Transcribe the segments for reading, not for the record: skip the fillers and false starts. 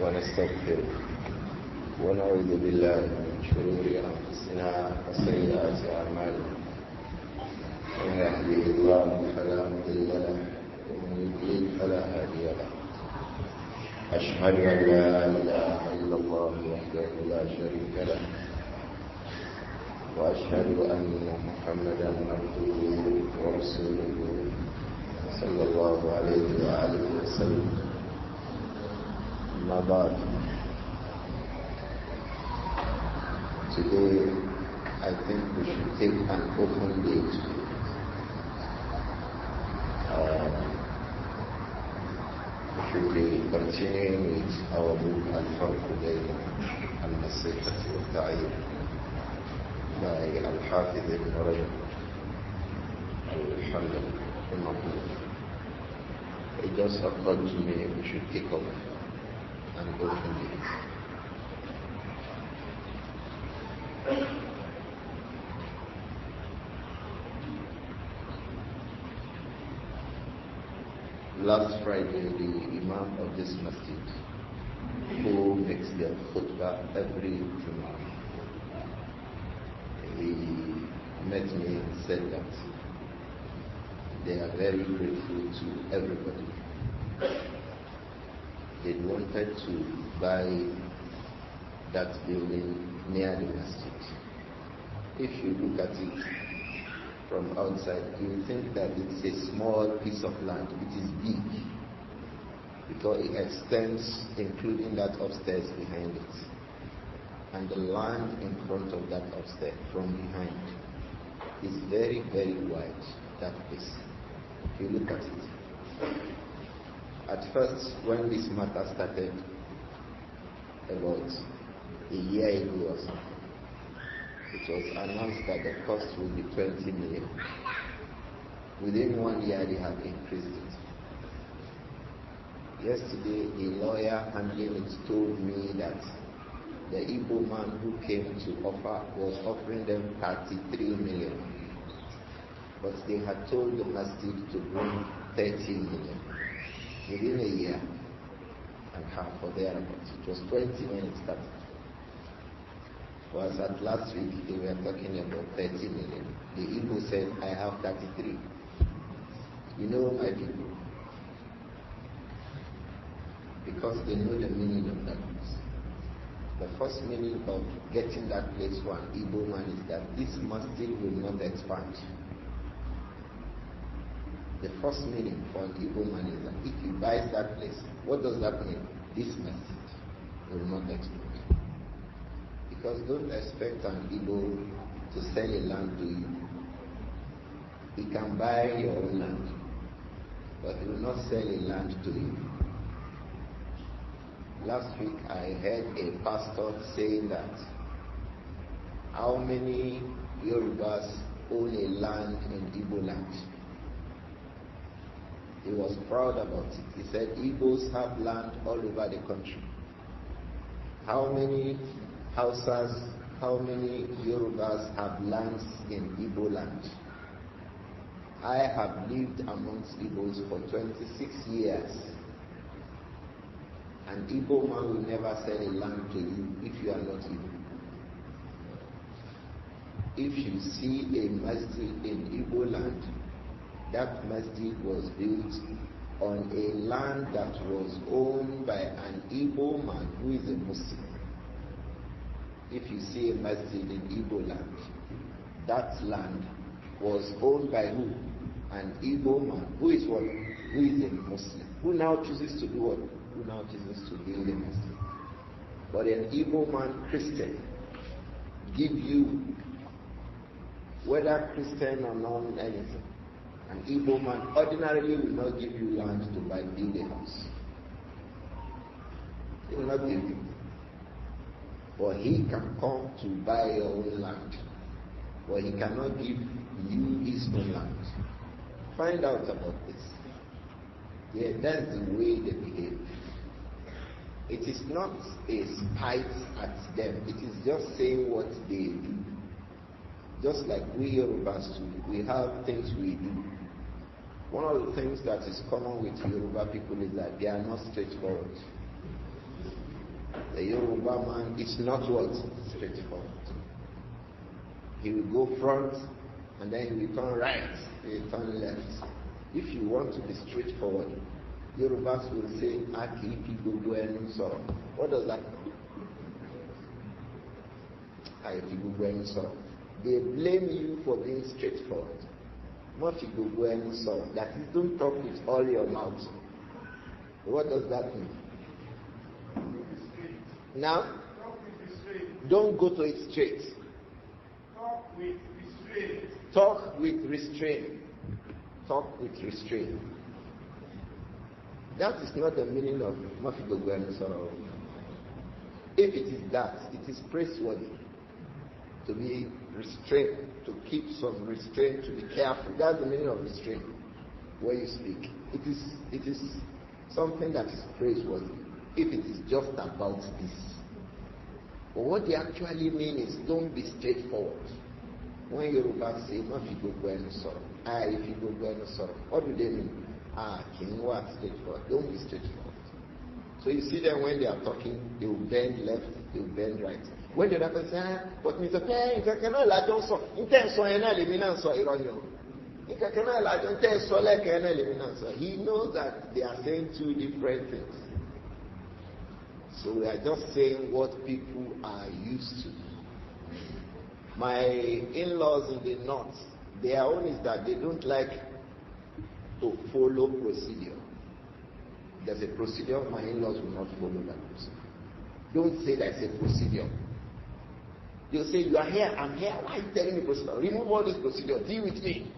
ونستغفره ونعوذ بالله من شرور أنفسنا وسيئات أعمالنا من يهده الله فلا مضل له ومن يضلل فلا هادي له أشهد أن لا إله إلا الله وحده لا شريك له وأشهد أن محمدا عبده ورسوله صلى الله عليه وآله وسلم. أما بعد, today I think we should take an open date. We should be continuing with our book Al-Farq Bayna An-Naseehah by Al-Rajab Al-Imām. It just occurred to me we should take up and open it. Last Friday, the Imām of this masjid, who makes their khutbah every Jummah, he met me and said that they are very grateful to everybody. They wanted to buy that building near the masjid. If you look at it from outside, you think that it's a small piece of land. It is big because it extends, including that upstairs behind it, and the land in front of that upstairs from behind is very, very wide. That place, if you look at it. At first, when this matter started about a year ago or so, it was announced that the cost would be 20 million. Within 1 year, they have increased it. Yesterday, a lawyer handling it told me that the Igbo man who came to offer was offering them 33 million. But they had told the masjid to bring 30 million within a year and half or thereabouts. It was 20 when it started. Was at last week they were talking about 30 million. The Igbo said, I have 33. You know, my people, because they know the meaning of that place. The first meaning of getting that place for an Igbo man is that this masjid will not expand. The first meaning for an Igbo man is that if he buys that place, what does that mean? This masjid will not expand. Because don't expect an Igbo to sell a land to you. He can buy your own land, but he will not sell a land to you. Last week I heard a pastor saying that how many Yorubas own a land in Igbo land. He was proud about it. He said Igbos have land all over the country. How many Hausas, how many Yorubas have lands in Igbo land? I have lived amongst Igbos for 26 years. An Igbo man will never sell a land to you if you are not Igbo. If you see a masjid in Igbo land, that masjid was built on a land that was owned by an Igbo man who is a Muslim. If you see a masjid in Igbo land, that land was owned by who? An Igbo man. Who is what? Who is a Muslim. Who now chooses to do what? Who now chooses to build a masjid. But an Igbo man, Christian, give you, whether Christian or non anything, an Igbo man ordinarily will not give you land to build a house. He will not give you. Or he can come to buy your own land, or he cannot give you his own land. Find out about this. Yeah, that's the way they behave. It is not a spite at them. It is just saying what they do. Just like we Yorubas do, we have things we do. One of the things that is common with Yoruba people is that they are not straightforward. The Yoruba man is not what? Straightforward. He will go front and then he will turn right, he will turn left. If you want to be straightforward, Yorubas will say, Aki Gogo Enu Soro. What does that mean? Aki Gogo Enu Soro. They blame you for being straightforward. Mafi Gogo Enu Soro. That is, don't talk with all your mouth. What does that mean? Now, don't go to it straight. Talk with restraint. Talk with restraint. Talk with restraint. That is not the meaning of Mafi Gogo Enu Soro. If it is that, it is praiseworthy to be restrained, to keep some restraint, to be careful. That's the meaning of restraint. When you speak, it is something that is praiseworthy. If it is just about this. But what they actually mean is don't be straightforward. When Yoruba say, Mafi Gogo Enu Soro, if you Gogo Enu Soro, what do they mean? Kinwa straightforward. Don't be straightforward. So you see them when they are talking, they will bend left, they will bend right. When the other person says, but Mr. Pen, you cannot lie, don't so. He knows that they are saying two different things. So we are just saying what people are used to. My in-laws in the north, their own is that they don't like to follow procedure. There's a procedure, my in-laws will not follow that procedure. Don't say there's a procedure. They'll say, you are here, I'm here, why are you telling me procedure? Remove all this procedure, deal with me.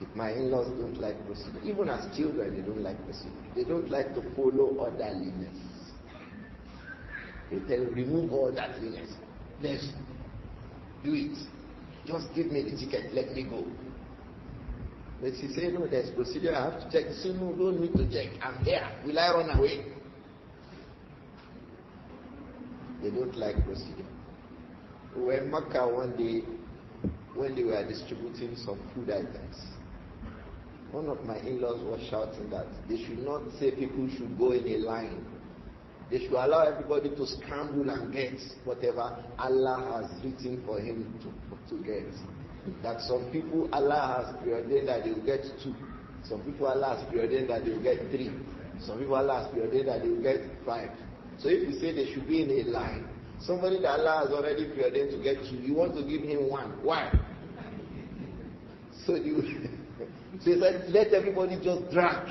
If my in-laws don't like procedure, even as children, they don't like procedure. They don't like to follow orderliness. They tell you, remove all that liness. Let's do it. Just give me the ticket, let me go. But she say, no, there's procedure, I have to check. She say, no, don't need to check. I'm here. Will I run away? They don't like procedure. We were in Makkah one day when they were distributing some food items. One of my in-laws was shouting that they should not say people should go in a line. They should allow everybody to scramble and get whatever Allah has written for him to get. That some people Allah has preordained that they will get 2. Some people Allah has preordained that they will get 3. Some people Allah has preordained that they will get 5. So if you say they should be in a line, somebody that Allah has already preordained to get 2, you want to give him 1. Why? So he said, let everybody just drag.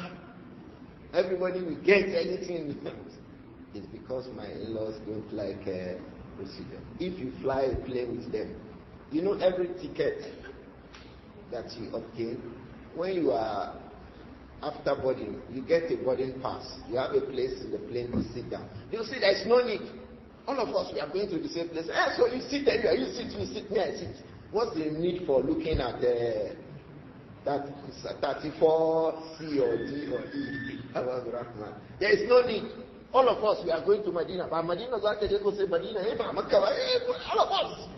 Everybody will get anything. It's because my in-laws don't like procedure. If you fly a plane with them, you know every ticket that you obtain, when you are after boarding, you get a boarding pass. You have a place in the plane to sit down. They'll say there's no need. All of us, we are going to the same place. So you sit anywhere, you sit me, I sit. What's the need for looking at that 34C or D or E? There is no need. All of us, we are going to Medina. But Medina is actually going to say Medina, all of us.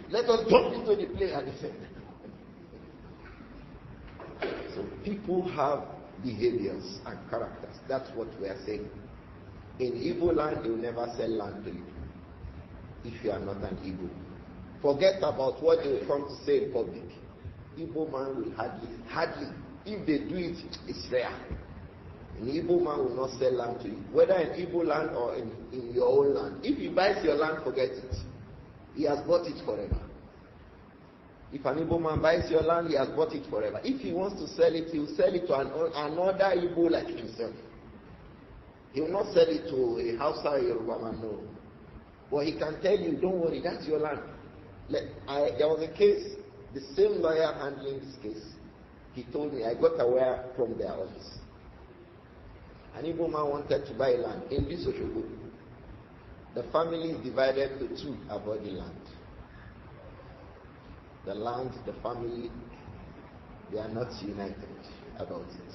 Let us jump into the plane at the same time. So people have behaviors and characters. That's what we are saying. In Igbo land, they will never sell land to you if you are not an Igbo. Forget about what they will come to say in public. Igbo man will hardly. If they do it, it's rare. An Igbo man will not sell land to you, whether in Igbo land or in your own land. If he buys your land, forget it. He has bought it forever. If an Igbo man buys your land, he has bought it forever. If he wants to sell it, he will sell it to another Igbo like himself. He will not sell it to a Hausa Yoruba man, no. But he can tell you, don't worry, that's your land. There was a case, the same lawyer handling this case, he told me, I got aware from their office. An Igbo man wanted to buy land in this Oshogo. The family is divided to 2 about the land. The land, the family, they are not united about it.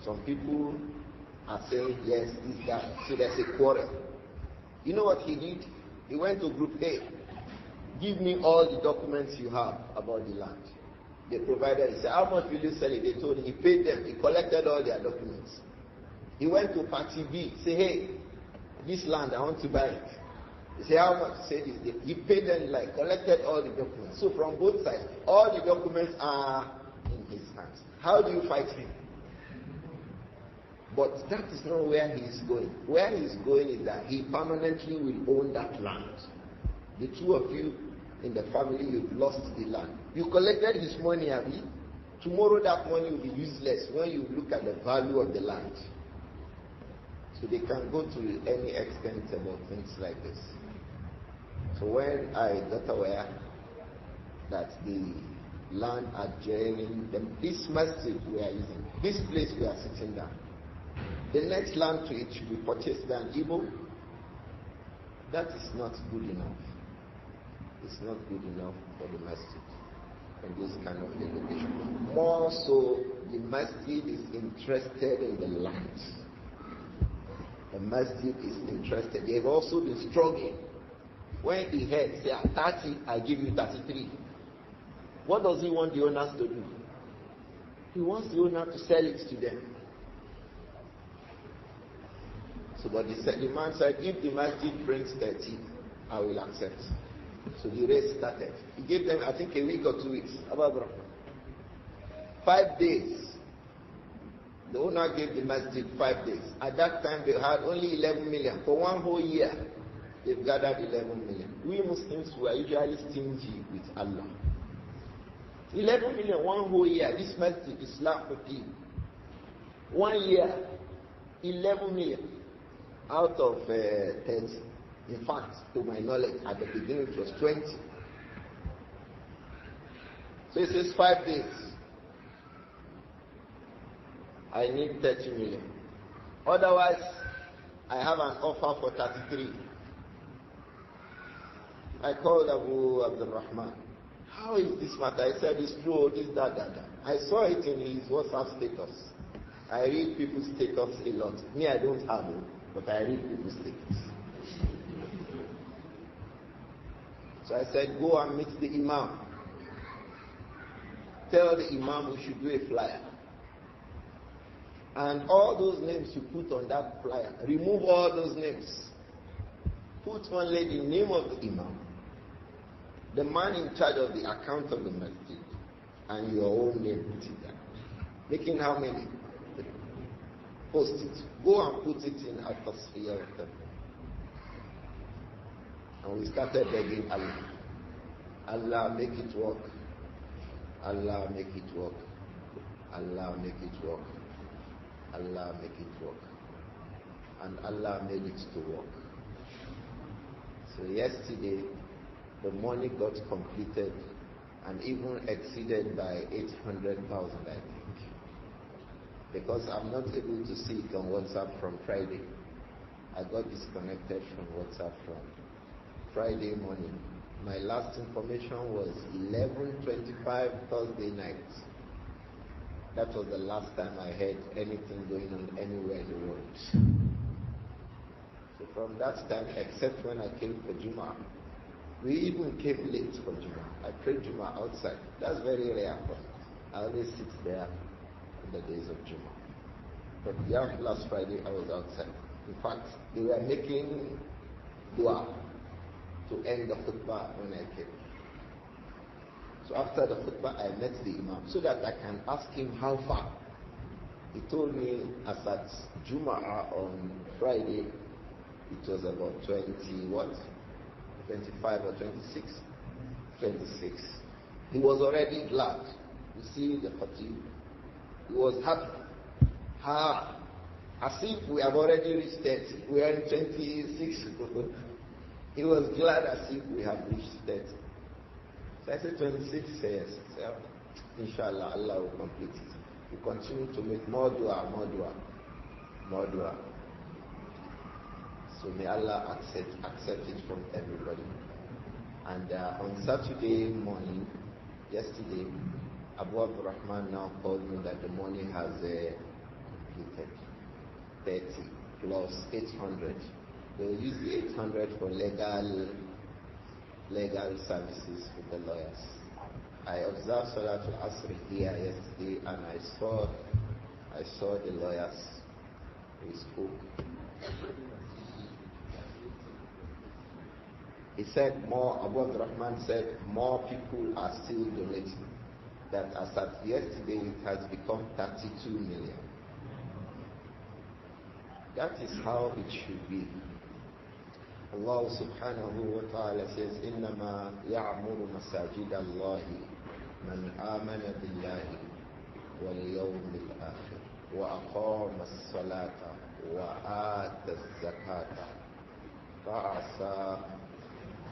Some people are saying, yes, this, that. So there's a quarrel. You know what he did? He went to Group A. Give me all the documents you have about the land. They provided. He said, how much will you sell it? They told him. He paid them. He collected all their documents. He went to party B, say, hey, this land, I want to buy it. He said, how much? He said this. He paid them, like, collected all the documents. So from both sides, all the documents are in his hands. How do you fight him? But that is not where he is going. Where he is going is that he permanently will own that land. The two of you in the family, you've lost the land. You collected his money, Abi. Tomorrow that money will be useless when you look at the value of the land. So they can go to any extent about things like this. So when I got aware that the land adjoining this masjid we are using, this place we are sitting down, the next land to it should be purchased by an Igbo, that is not good enough. It's not good enough for the masjid in this kind of location. More so, the masjid is interested in the land. The masjid is interested. They have also been struggling. When the head say, 30, I give you 33. What does he want the owners to do? He wants the owner to sell it to them. So, but the man said, if the masjid brings 30, I will accept. So the race started. He gave them, I think, a week or 2 weeks. 5 days. The owner gave the masjid 5 days. At that time, they had only 11 million. For one whole year, they've gathered 11 million. We Muslims were usually stingy with Allah. 11 million, one whole year. This masjid is Islam for people. 1 year, 11 million out of 30. In fact, to my knowledge, at the beginning it was 20. So it says 5 days. I need 30 million. Otherwise, I have an offer for 33. I called Abdur-Raūf. How is this matter? I said, it's true, this, that. I saw it in his WhatsApp status. I read people's status a lot. Me, I don't have it, but I read people's status. So I said, go and meet the Imām. Tell the Imam we should do a flyer. And all those names you put on that flyer, remove all those names. Put only the name of the Imam, the man in charge of the account of the masjid, and your own name, put it there. Making how many? Post it. Go and put it in At-Tibyān. And we started begging Allah. Allah, make it work. Allah, make it work. Allah, make it work. Allah, make it work. And Allah made it to work. So yesterday, the money got completed and even exceeded by 800,000, I think. Because I'm not able to see it on WhatsApp from Friday. I got disconnected from WhatsApp from Friday morning. My last information was 11:25 Thursday night. That was the last time I heard anything going on anywhere in the world. So from that time, except when I came for Juma, we even came late for Juma. I prayed Juma outside. That's very rare for me. I always sit there on the days of Juma. But last Friday, I was outside. In fact, they were making dua to end the khutbah when I came. So after the khutbah, I met the Imam so that I can ask him how far. He told me as at Jum'ah on Friday, it was about 20 what? 25 or 26? 26. He was already glad. You see the fatigue. He was happy. As if we have already reached 30. We are in 26. He was glad as if we have reached 30. So I said 26, yes. So, inshallah, Allah will complete it. We continue to make more dua, more dua, more dua. So may Allah accept it from everybody. And on Saturday morning, yesterday, Abdur-Raūf now called me that the money has completed 30 plus 800. They will use the 800 for legal services with the lawyers. I observed Salatul Asr here yesterday and I saw the lawyers We spoke. He said Abdur-Raūf said more people are still donating. That as at yesterday it has become 32 million. That is how it should be. Allah subhanahu wa ta'ala says, إِنَّمَا يَعْمُرُ مَسَاجِدَ اللَّهِ مَنْ آمَنَ بِاللَّهِ وَالْيَوْمِ الْآخِرِ وَأَقَامَ الصَّلَاةَ وَآتَى الزَّكَاةَ فَعَسَى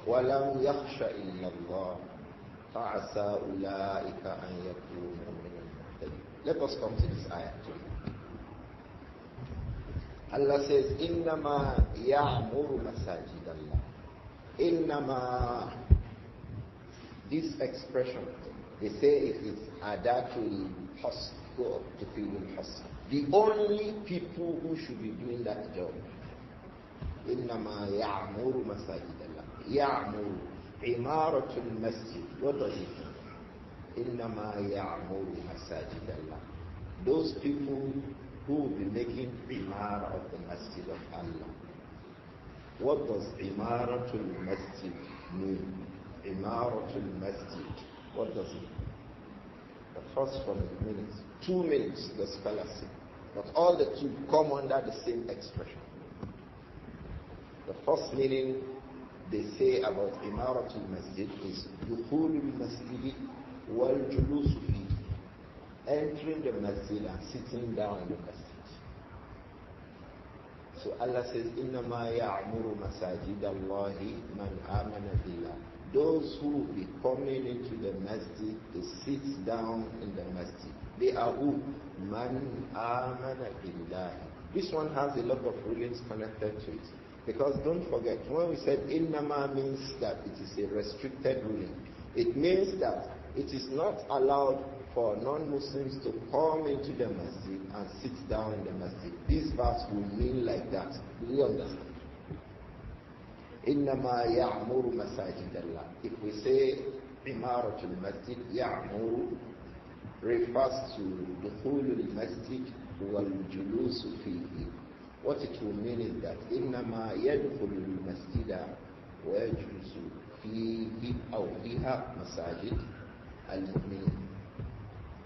وَلَمْ يَخْشَ إِلَّا اللَّهَ فَعَسَى أُولَٰئِكَ أَنْ يَكُونُوا مِنَ الْمُهْتَدِينَ. Let us come to this ayah too. Allah says, إِنَّمَا يَعْمُرُ مَسَاجِدَ اللَّهِ. إِنَّمَا, this expression, they say it is Adatul Husn, go up to Fidul Husn. The only people who should be doing that job. إِنَّمَا يَعْمُرُ مَسَاجِدَ اللَّهِ. يَعْمُرُ عِمَارَةُ الْمَسْجِدِ. What does it mean? إِنَّمَا يَعْمُرُ مَسَاجِدَ اللَّهِ. Those people who will be making imara of the masjid of Allah. What does imaratul masjid mean? Imaratul masjid. What does it mean? The first from minutes, 2 minutes, the scholars say. But all the two come under the same expression. The first meaning they say about imaratul masjid is dukhulul masjid wal julusu fihi. Entering the masjid and sitting down in the masjid. So Allah says, إِنَّمَا يَعْمُرُ مَسَاجِدَ اللَّهِ مَنْ آمَنَ بِاللَّهِ. Those who will be coming into the masjid to sit down in the masjid. They are who? مَنْ آمَنَ بِاللَّهِ. This one has a lot of rulings connected to it. Because don't forget, when we said إِنَّمَا means that it is a restricted ruling. It means that it is not allowed for non-Muslims to come into the masjid and sit down in the masjid. This verse will mean like that. Do you understand? إِنَّمَا يَعْمُرُ مَسَاجِدَ اللَّهِ. If we say Imaratul Masjid, يَعْمُرُ refers to دخول المسجد والجلوس فيه. What it will mean is that إِنَّمَا يَدْخُلُ الْمَسْجِدَ وَيَجْلُسُ فِيهِ أو فِيهَا مَسَاجِدْ الْمُؤْمِنِينَ.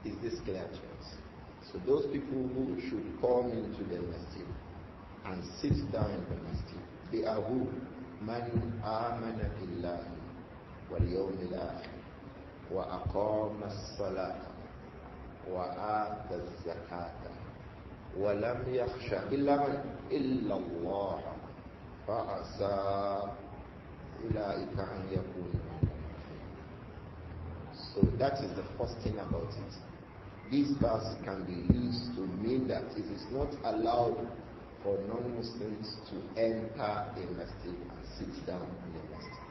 Is this clear to us? So those people who should come into the masjid and sit down in the masjid, they are who? Man amana billahi wal yawmil akhir wa aqama as-salata wa ata az-zakata wa lam yakhsha illa Allah fa asa ulaika an yakunu. So that is the first thing about it. This verse can be used to mean that it is not allowed for non-Muslims to enter a masjid and sit down in a masjid.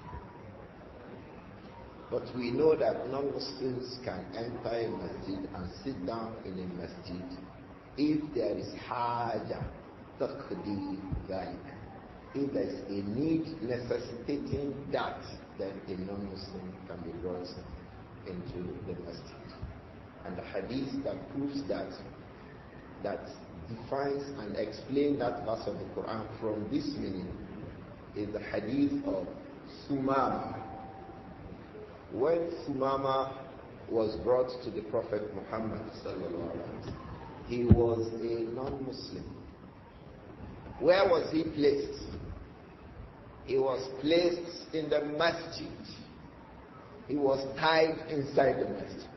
But we know that non-Muslims can enter a masjid and sit down in a masjid if there is haja, taqdi dhalik. If there is a need necessitating that, then a non-Muslim can be brought into the masjid. And the hadith that proves that defines and explains that verse of the Quran from this meaning is the hadith of Sumama. When Sumama was brought to the Prophet Muhammad sallallahu alaihi wasallam, he was a non-Muslim. Where was he placed? He was placed in the masjid. He was tied inside the masjid.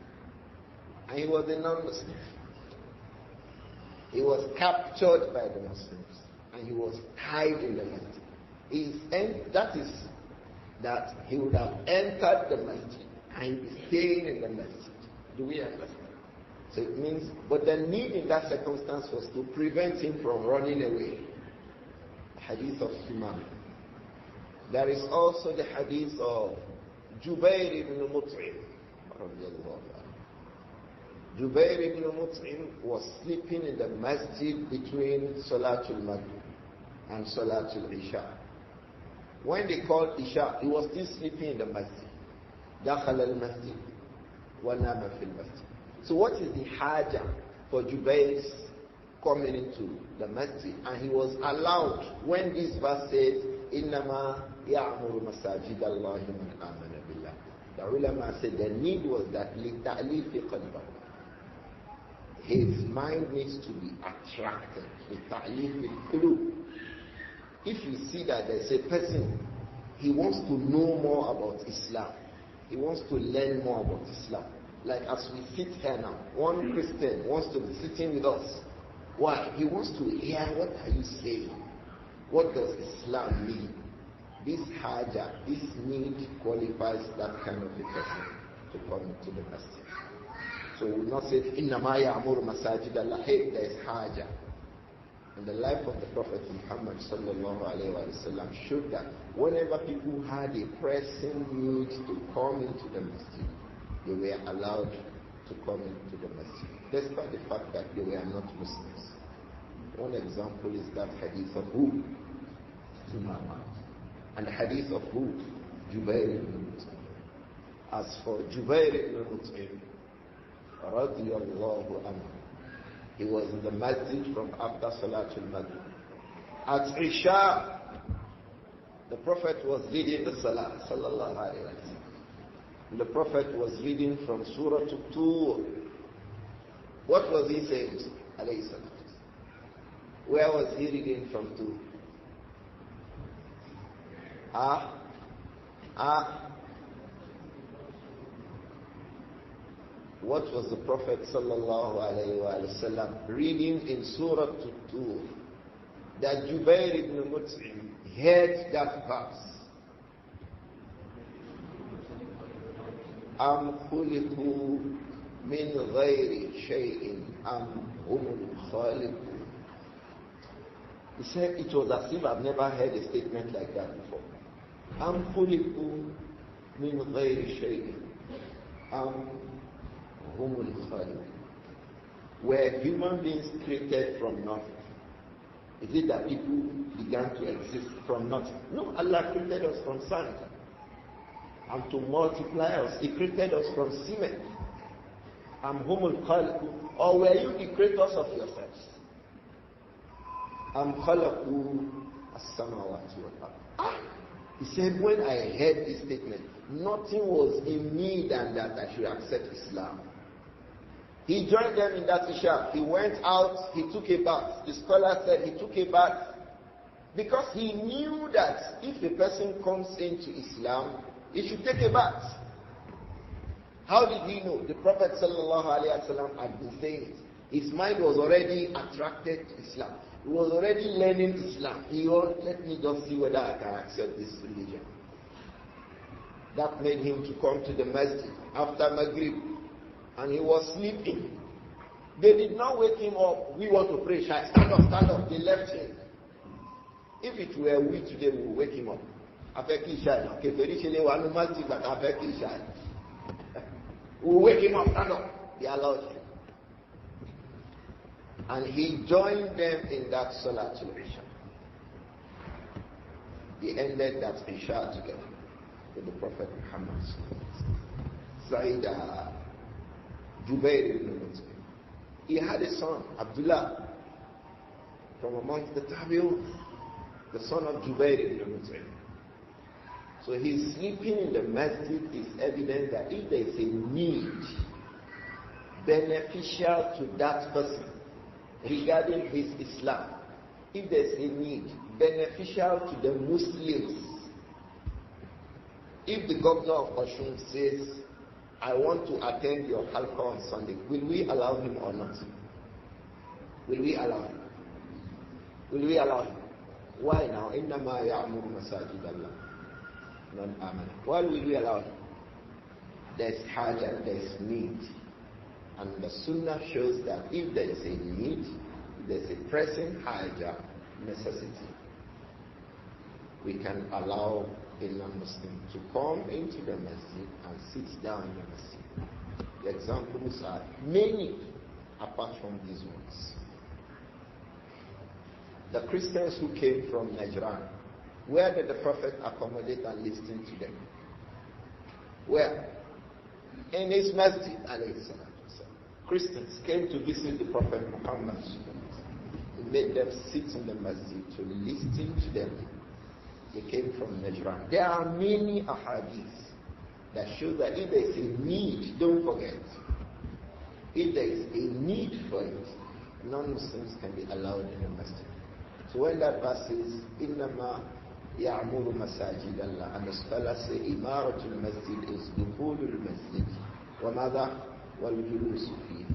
And he was a non-Muslim. He was captured by the Muslims. And he was tied in the masjid. That is that he would have entered the masjid and be staying in the masjid. Do we understand? So it means, but the need in that circumstance was to prevent him from running away. The hadith of Imām. There is also the hadith of Jubair ibn Mut'im. Jubair ibn Mut'im was sleeping in the masjid between Salatul Maghrib and Salatul Isha. When they called Isha, he was still sleeping in the masjid. دخل المسجد ونام في المسجid. So what is the haja for Jubair's coming into the masjid, and he was allowed when this verse says, إِنَّمَا يَعْمُرُ مَسَاجِدَ اللَّهِ مَنْ آمَنَ بِاللَّهِ. The ulama said the need was that لِتَعْلِيفِ قَلْبَهُ. His mind needs to be attracted. لِتَعْلِيفِ الْقُلُوبِ. If you see that there's a person, he wants to know more about Islam, he wants to learn more about Islam. Like as we sit here now, one Christian wants to be sitting with us. Why? He wants to hear, what are you saying? What does Islam mean? This haja, this need qualifies that kind of a person to come into the masjid. So we will not say, إِنَّمَا يَعْمُرُ مَسَاجِدَ اللَّهِ. Hey, there is haja. And the life of the Prophet Muhammad sallallahu alayhi wa sallam showed that whenever people had a pressing need to come into the masjid, they were allowed to come into the masjid, despite the fact that they were not Muslims. One example is that hadith of who? Imām. And the hadith of who? Jubair ibn Mut'im. As for Jubair ibn Mut'im, radiyallahu anhu, he was in the masjid from after Salatul Maghrib. At Isha, the Prophet was leading the Salah, sallallahu alayhi wa sallam. The Prophet was reading from Surah At-Tibyān. What was he saying? Alayhi salam. Where was he reading from to? What was the Prophet sallallahu alayhi wa sallam reading in Surah At-Tibyān? That Jubair ibn Mut'im heard that verse. Am khuliqu min ghayri shay'in am humul khaliqun. He said it was as if I've never heard a statement like that before. Am khuliqu min ghayri shay'in am humul khaliqun. Were human beings created from nothing? Is it that people began to exist from nothing? No, Allah created us from sand. And to multiply us, He created us from cement. Am humul khaliqun. Or were you the creators of yourselves? Am khalaqu as-samawati wal-ard. He said, when I heard this statement, nothing was in me than that I should accept Islam. He joined them in that Isha. He went out, he took a bath. The scholar said he took a bath because he knew that if a person comes into Islam, he should take a bath. How did he know? The Prophet ﷺ had been saying it. His mind was already attracted to Islam. He was already learning Islam. He was, let me just see whether I can accept this religion. That made him to come to the masjid after Maghrib. And he was sleeping. They did not wake him up. We want to pray, Shaykh. Stand up, stand up. They left him. If it were we today, we would wake him up. We will wake him up, stand up. They allowed him. And he joined them in that Salatul Isha. He ended that Isha together with the Prophet Muhammad. Sayyida Jubair ibn Mut'im. He had a son, Abdullah, from amongst the Tabi'un, the son of Jubair ibn Mut'im. So his sleeping in the masjid is evidence that if there is a need beneficial to that person regarding his Islam, if there is a need beneficial to the Muslims, if the governor of Osun says, I want to attend your halqa on Sunday, will we allow him or not? Will we allow him? Will we allow him? Why now? إِنَّمَا يَعْمُرُ مَسَاجِدَ اللَّهِ مَنْ آمَنَ. Why will we allow him? There's haja, there's need. And the sunnah shows that if there is a need, if there's a pressing haja, necessity, we can allow a non-Muslim to come into the masjid and sit down in the masjid. The examples are many apart from these ones. The Christians who came from Najran, where did the Prophet accommodate and listen to them? Where? In his masjid, alayhi salatu wasalam. Christians came to visit the Prophet Muhammad He made them sit in the masjid to listen to them. They came from Najran. There are many ahadith that show that if there is a need, don't forget, if there is a need for it, non-Muslims can be allowed in the masjid. So when that verse says, إِنَّمَا يَعْمُرُ مَسَاجِدَ اللَّهِ, and the scholars say, إِمَارَةُ الْمَسْجِدِ is دُخُولُ الْمَسْجِدِ وَمَاذَا وَالْجُلُوسُ فِيهِ.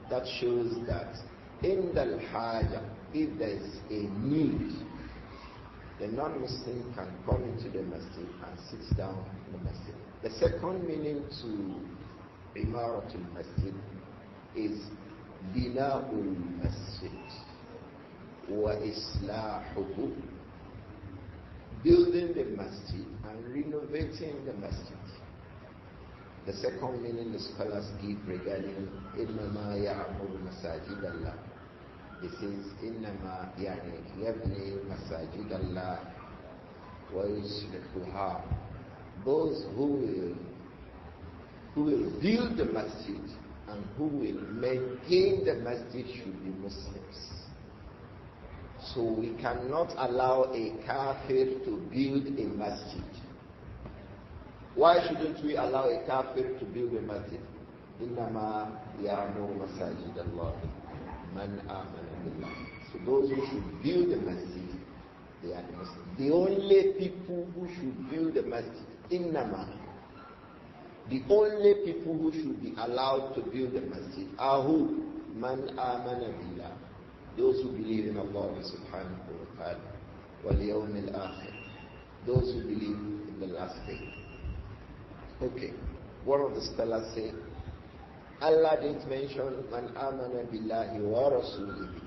That shows that in the haja, if there is a need, the non-Muslim can come into the masjid and sit down in the masjid. The second meaning to Imaratul Masjid is Bina'ul Masjid wa Islahuhu, building the masjid and renovating the masjid. The second meaning the scholars give regarding إِنَّمَا يَعْمُرُ مَسَاجِدَ اللَّهِ. This is إِنَّمَا يعني يَبْنِي مَسَاجِدَ اللَّهِ وَيُصْلِحُهَا. Those who will build the masjid and who will maintain the masjid should be Muslims. So we cannot allow a kafir to build a masjid. Why shouldn't we allow a kafir to build a masjid? إِنَّمَا يَعْمُرُ مَسَاجِدَ اللَّهِ مَنْ آمَنَ بِاللَّهِ. So those who should build the masjid, they are the Muslims. The only people who should build the masjid, إِنَّمَا, the only people who should be allowed to build the masjid are who? مَنْ آمَنَ بِاللَّهِ. Those who believe in Allah subhanahu wa ta'ala, وَالْيَوْمِ الْآخِرِ. Those who believe in the last day. Okay, one of the scholars say, Allah didn't mention man amana billahi wa rasulihi.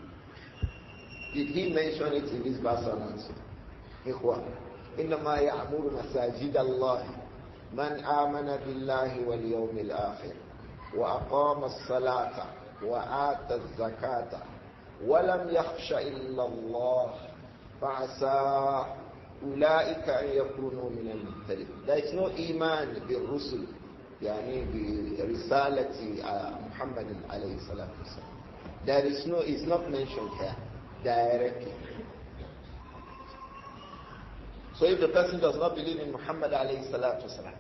Did he mention it in this verse or not? Ikhwan, innama ya'muru masajid Allah man amana billahi wal yawmil akhir wa aqama as-salata wa ata az-zakata wa lam yakhsha illa Allah fa'asa أولئك أن يكونوا من المهتدين. There is no iman بالرسل يعني برسالة محمد عليه الصلاة والسلام. There is no, it's not mentioned here directly. So if the person does not believe in Muhammad alayhi salatu wasalam,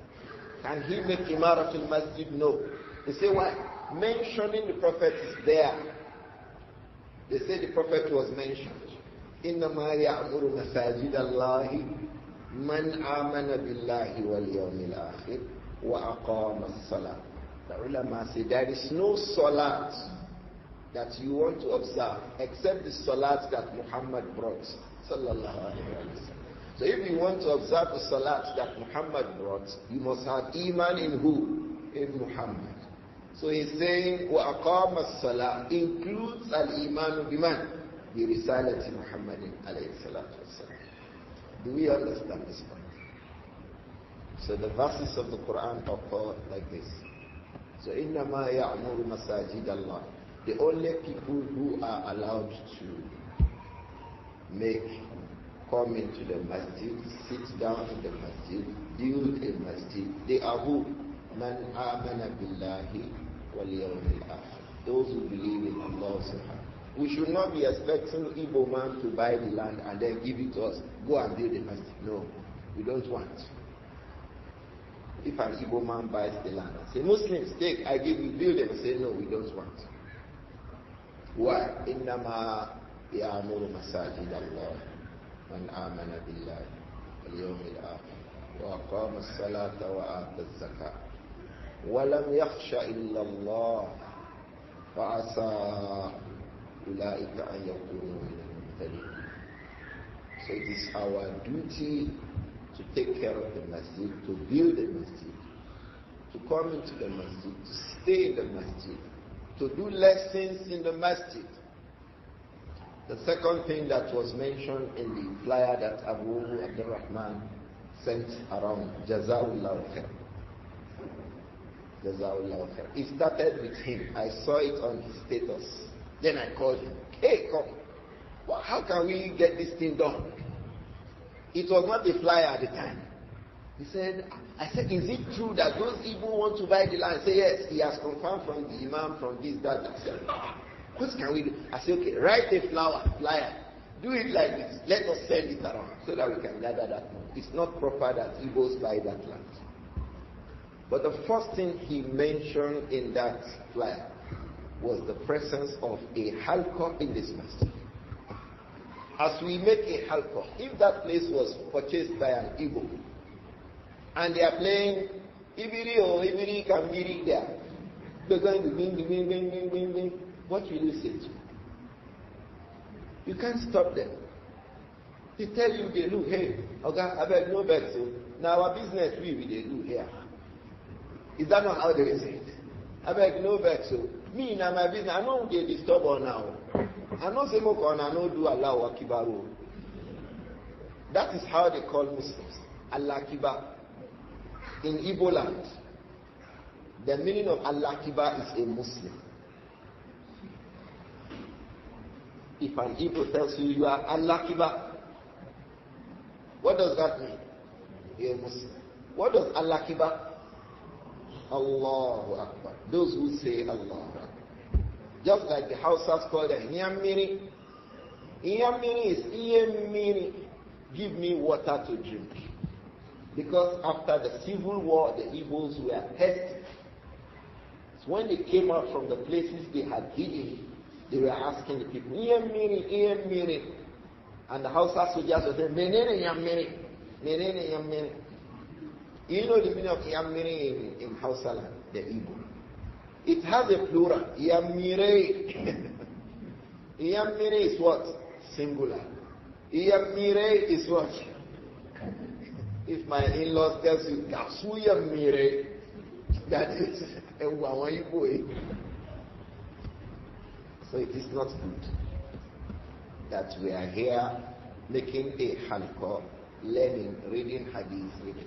can he make imaratul masjid? No. They say why? Mentioning the Prophet is there. They say the Prophet was mentioned. إنما يعمر مساجد الله من آمن بالله واليوم الآخر وأقام الصلاة. The ulama say there is no salat that you want to observe except the salat that Muhammad brought. Sallallahu alaihi wasallam. So if you want to observe the salat that Muhammad brought, you must have iman in who? In Muhammad. So he's saying وأقام الصلاة includes al-iman biman. برسالة محمد عليه الصلاة والسلام. Do we understand this point? So the verses of the Quran occur like this. So إنما يعمر مساجد الله. The only people who are allowed to come into the masjid, sit down in the masjid, build a masjid, they are who? Man amana billahi wal yawmil akhir. Those who believe in Allah subhanahu. We should not be expecting Igbo man to buy the land and then give it to us. Go and build a masjid. No, we don't want. If an Igbo man buys the land and say, Muslims, take, I give you, build it. We say, no, we don't want. Why? إِنَّمَا يَعْمُرُ مَسَاجِدَ اللَّهِ مَنْ آمَنَ بِاللَّهِ وَالْيَوْمِ الْآخِرِ وَأَقَامَ الصَّلَاةَ وَآتَى الزَّكَاةَ وَلَمْ يَخْشَ إِلَّا اللَّهَ فَعَسَىٰ أُولَٰئِكَ أَن يَكُونُوا مِنَ الْمُهْتَدِينَ. So it is our duty to take care of the masjid, to build the masjid, to come into the masjid, to stay in the masjid, to do lessons in the masjid. The second thing that was mentioned in the flyer that Abdur-Raūf sent around, Jazāullahu khair. Jazāullahu khair. It started with him. I saw it on his status. Then I called him. Hey, come. Well, how can we get this thing done? It was not a flyer at the time. He said, I said, is it true that those people want to buy the land? I said, yes, he has confirmed from the Imām, from this, that. I said, no. What can we do? I say, okay, write a flyer. Do it like this. Let us send it around so that we can gather that money. It's not proper that Igbos buy that land. But the first thing he mentioned in that flyer was the presence of a halqa in this masjid. As we make a halqa, if that place was purchased by an Igbo, and they are playing Ibiri or Ibiri Kambiri there, they're going to bing, what will you say to? You can't stop them. They tell you they look, hey, okay, I beg no bet, so now our business we do here. Is that not how they say it? I beg no bet, so me now my business, I don't get disturbed on now. I know say more I know do Allah Akibaru. That is how they call Muslims. Allah Akibar. In Igbo land, the meaning of Allah Akibar is a Muslim. If an Igbo tells you you are Allah Akibar, what does that mean? You're a Muslim. What does Allah Akibar? Allahu Akbar. Those who say Allahu Akbar. Just like the Hausas call them Iyamiri. Iyamiri is Iyamiri. Give me water to drink. Because after the civil war, the Igbos were thirsty. So when they came out from the places they had hidden, they were asking the people, Iyamiri, Iyamiri. And the Hausa soldiers were saying, Menene Iyamiri, Menene Iyamiri. You know the meaning of Iyamiri in Hausa land, the Igbo. It has a plural. Iyamire. Iyamire is what? Singular. Iyamire is what? If my in-laws tells you, Kasuya Mire, that is a Wawayiboy. So it is not good that we are here making a halqa, learning, reading hadith, reading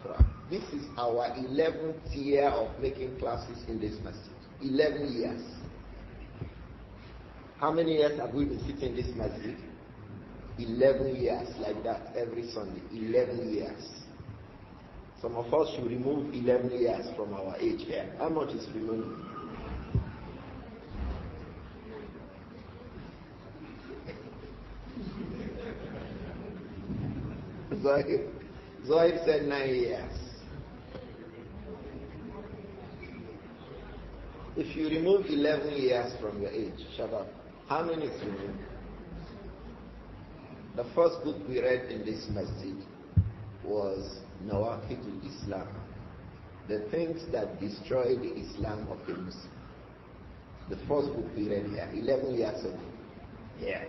Quran. This is our 11th year of making classes in this masjid. 11 years. How many years have we been sitting in this masjid? 11 years, like that, every Sunday. 11 years. Some of us should remove 11 years from our age here. How much is remaining? Zohib said 9 years. If you remove 11 years from your age, Shabab, how many is removed? The first book we read in this masjid was Nawaqidul Islam, the things that destroy the Islam of the Muslim. The first book we read here, 11 years ago. Here,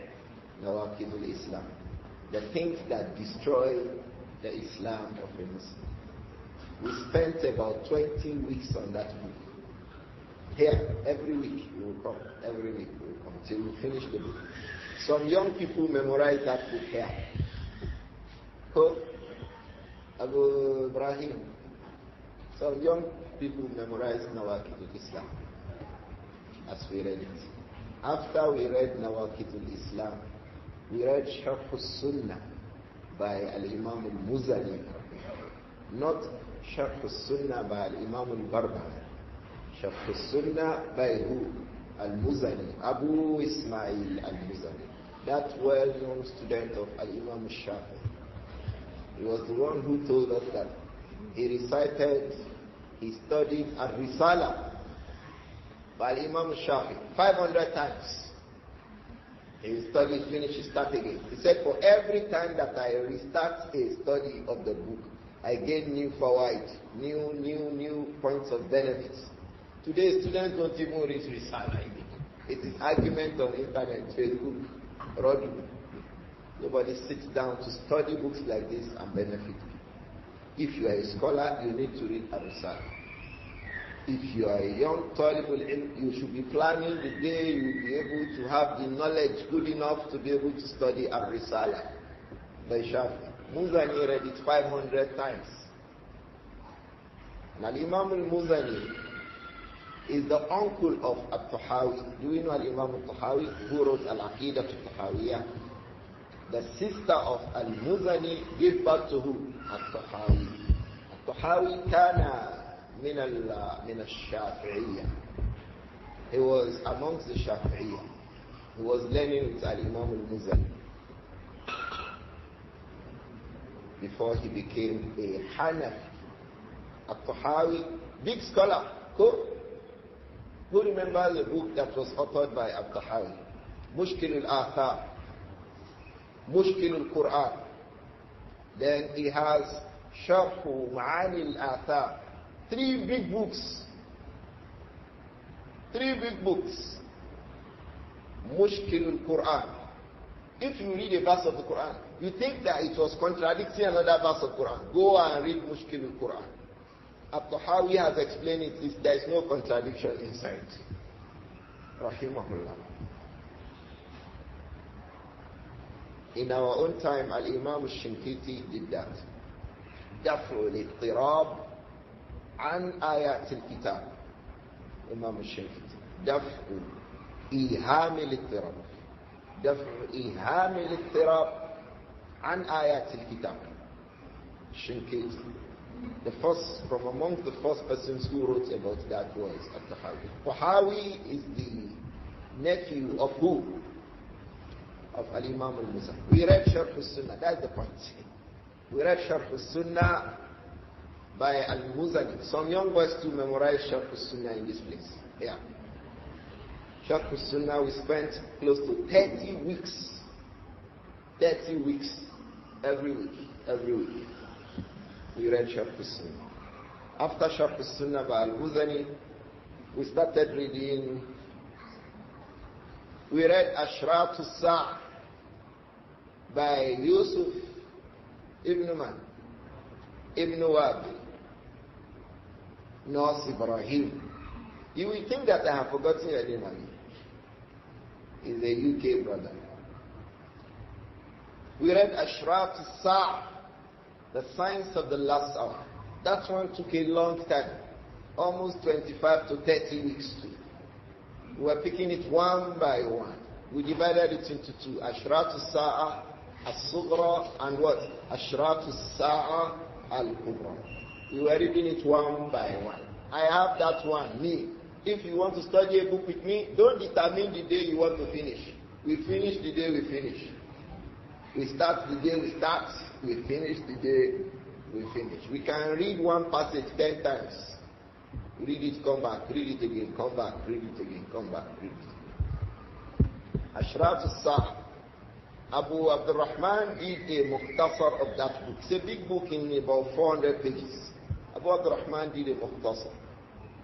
Nawaqidul Islam, the things that destroy the Islam of the Muslim. We spent about 20 weeks on that book. Here, every week we will come, every week we will come till we finish the book. Some young people memorize that book here. So, Ibrāhīm. Some young people memorize Nawaqidul Islam as we read it. After we read Nawaqidul Islam, we read Sharh al-Sunnah by Al-Imām al-Muzani, not Sharh al-Sunnah by Al-Imām al-Barbahari. Sharh al-Sunnah by who? Al-Muzani, Abu Ismail al-Muzani, that well-known student of Al-Imam al-Shafi'i. He was the one who told us that he studied Ar-Risala by Imam al-Shafi'i 500 times. He studied, finished, start again. He said, for every time that I restart a study of the book, I gain new fawaid, new points of benefits. Today, students don't even read Risala. It is argument on internet, Facebook, radio. Nobody sits down to study books like this and benefit. If you are a scholar, you need to read Ar-Risala. If you are a young talibul ilm, you should be planning the day you will be able to have the knowledge good enough to be able to study Ar-Risala by Shafi. Muzani read it 500 times. Now, Imam al-Muzani is the uncle of At-Tahawi. Do you know Imam At-Tahawi, who wrote Al-Aqidah At-Tahawiyah? The sister of Al-Muzani gave birth to who? At-Tahawi. At-Tahawi kana min al-Shafi'iyya. He was amongst the Shafi'iyah. He was learning with Al-Imam al-Muzani before he became a Hanafi. At-Tahawi, big scholar. Who remembers the book that was authored by At-Tahawi? Mushkil al-Athar, Mushkil al-Quran. Then he has Sharhu Ma'ani al-Athar. 3 big books. 3 big books. Mushkil al-Quran. If you read a verse of the Quran, you think that it was contradicting another verse of the Quran. Go and read Mushkil al-Quran. At-Tahawi has explained it, there is no contradiction inside. Rahimahullah. In our own time, Al-Imam al-Shinkiti did that. Daf'u al-Ittirab an ayat al-kitab. Imam al-Shinkiti. Daf'u iham al-Ittirab. Daf'u iham al-Ittirab an ayat al-kitab. Shinkiti. The first, from among the first persons who wrote about that was At-Tahawi. Tahawi is the nephew of who? Of Al-Imam al-Muzani. We read Sharh al-Sunnah, that's the point. We read Sharh al-Sunnah by al-Muzani. Some young boys to memorize Sharh al-Sunnah in this place. Yeah. Sharh al-Sunnah, we spent close to 30 weeks. 30 weeks. Every week. We read Sharh al-Sunnah. After Sharh al-Sunnah by al-Muzani, we started reading. We read Ashrat al-Sa' by Yusuf ibn Man, ibn Wabi, Nāsir Ibrāhīm. You will think that I have forgotten your name. He's a UK brother. We read Ashrat al-Sa', the signs of the last hour. That one took a long time, almost 25 to 30 weeks too. We were picking it one by one. We divided it into 2. Ashrat al-Sa'a al-Sughra and what? Ashrat al-Sa'a al-Kubra. We were reading it one by one. I have that one, me. If you want to study a book with me, don't determine the day you want to finish. We finish the day we finish. We start the day we start. We finish the day we finish. We can read one passage 10 times. Read it, come back, read it again, come back, read it again, come back, read it again. Ashrat al-Sa'. Abu Abdur-Rahman did a mukhtasar of that book. It's a big book in about 400 pages. Abu Abdur-Rahman did a mukhtasar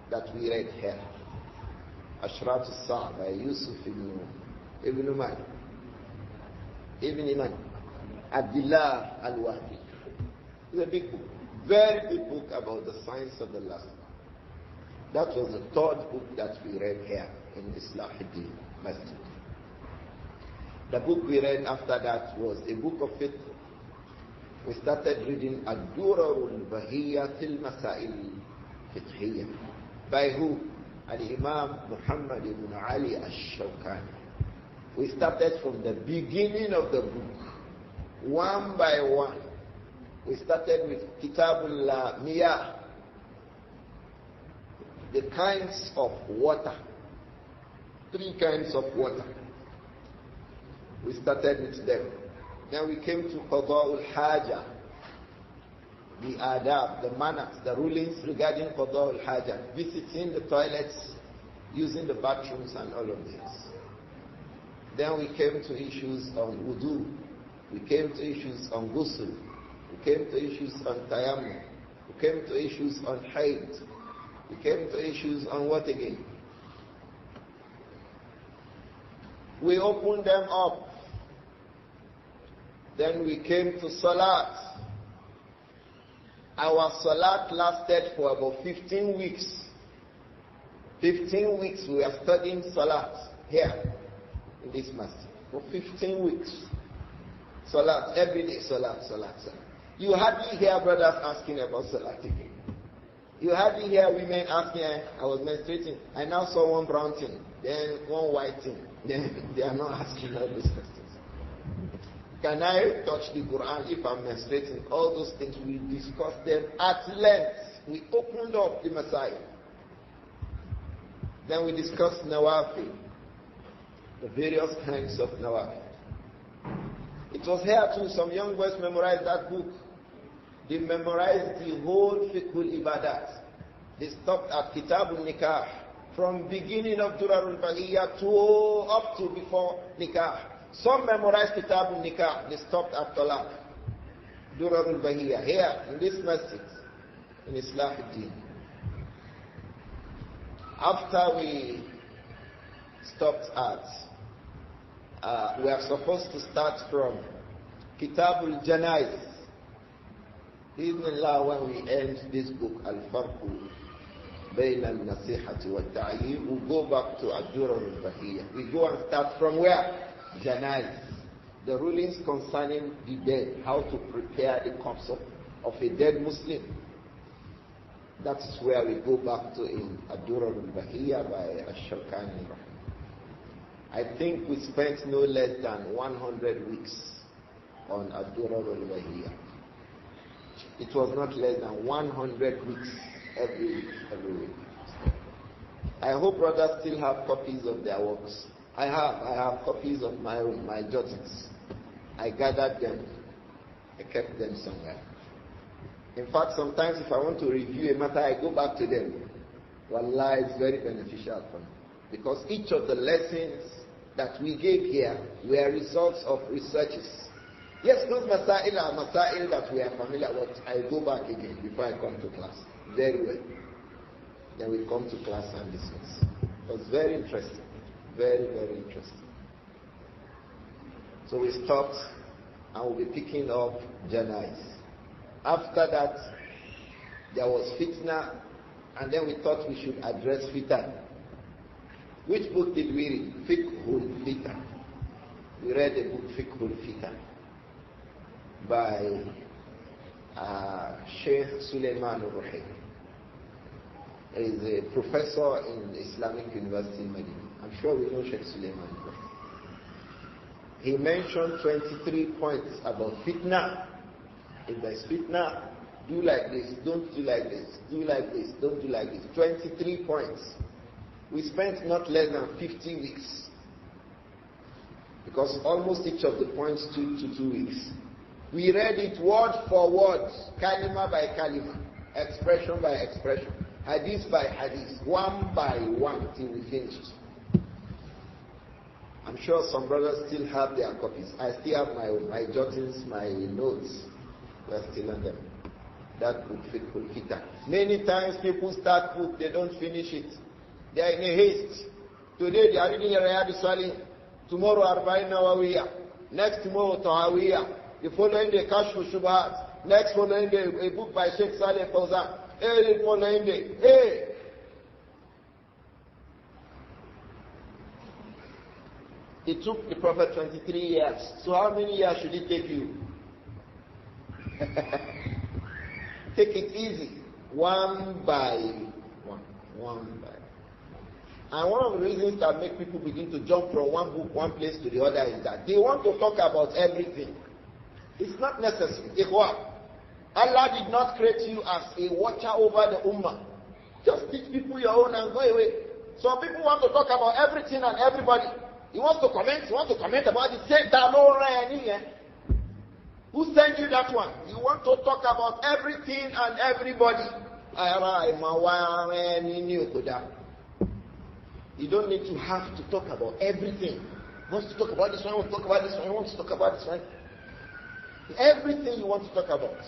that we read here. Ashrat al-Sa' by Yusuf ibn Man. Ibn Imam. Abdullah al-Wahdi. It's a big book. Very big book about the science of the last. That was the 3rd book that we read here in Islāh-ud-Dīn Masjid. The book we read after that was a book of fiqh. We started reading Ad-Durarul-Bahiyya fil Masail Fiqhiyya. By who? Al-Imam Muhammad ibn Ali al-Shawkani. We started from the beginning of the book, one by one. We started with Kitabul Miyah, the kinds of water. 3 kinds of water. We started with them. Then we came to Qadā'ul Hāja, the adab, the manners, the rulings regarding Qadā'ul Hāja, visiting the toilets, using the bathrooms and all of this. Then we came to issues on wudu. We came to issues on ghusl. We came to issues on tayammum. We came to issues on hayd. We came to issues on what again? We opened them up. Then we came to salat. Our salat lasted for about 15 weeks. 15 weeks we were studying salat here in this masjid. For 15 weeks. Salat, every day, salat. You hardly hear brothers asking about salat again. You hardly hear women asking, I was menstruating, I now saw one brown thing, then one white thing. Then they are not asking all those questions. Can I touch the Quran if I'm menstruating? All those things, we discussed them at length. We opened up the Messiah. Then we discussed Nawafil, the various kinds of Nawafil. It was here too, some young boys memorized that book. They memorized the whole Fiqhul Ibadat. They stopped at Kitabul Nikah, from beginning of Durarul Bahiyya to up to before Nikah. Some memorized Kitabul Nikah, they stopped at Talaq. Durarul Bahiyya, here in this masjid, in Islahuddin. After we stopped at, we are supposed to start from Kitabul Janaiz. Bismillah, when we end this book, Al-Farq, Bayna An-Naseehah wa we'll go back to Abdur-Raūf. We go and start from where? Janaiz. The rulings concerning the dead, how to prepare the corpse of a dead Muslim. That's where we go back to in Abdur-Raūf by Ash-Shawkani. I think we spent no less than 100 weeks on Abdur-Raūf. It was not less than 100 weeks every week. I hope brothers still have copies of their works. I have copies of my own, my jottings. I gathered them. I kept them somewhere. In fact, sometimes if I want to review a matter, I go back to them. Wallah, it's very beneficial for me. Because each of the lessons that we gave here were results of researches. Yes, those masail are masail that we are familiar with. I go back again before I come to class. Very well. Then we come to class and discuss. It was very interesting. Very, very interesting. So we stopped and we'll be picking up Janais. After that, there was fitna, and then we thought we should address fitan. Which book did we read? Fiqhul Fitan. We read the book Fiqhul Fitan by Shaykh Sulaiman al-Ruhaili. He is a professor in Islamic University in Medina. I'm sure we know Shaykh Sulaiman al-Ruhaili. He mentioned 23 points about fitna. If there is fitna, do like this, don't do like this, do like this, don't do like this. 23 points. We spent not less than 50 weeks. Because almost each of the points took to 2 weeks. We read it word for word, kalima by kalima, expression by expression, hadith by hadith, one by one till we finished. I'm sure some brothers still have their copies. I still have my own, my jottings, my notes. We're still on them. That book, Fiqhul Fitan. Many times people start book, they don't finish it. They are in a haste. Today they are reading Riyadh Salih. Tomorrow Arba'in Nawawiyah. Next tomorrow Tahawiyah. The following day Kashfu Shubhat. Next following day a book by Shaykh Saleh Fawzan. Hey, the following day. Hey! It took the Prophet 23 years. So how many years should it take you? Take it easy. One by one. One by one. And one of the reasons that make people begin to jump from one book, one place to the other is that they want to talk about everything. It's not necessary. Allah did not create you as a watcher over the ummah. Just teach people your own and go away. Some people want to talk about everything and everybody. You want to comment about it. Say that no rain. Who sent you that one? You want to talk about everything and everybody. You don't need to have to talk about everything. You want to talk about this one, you want to talk about this one, you want to talk about this one. Everything you want to talk about.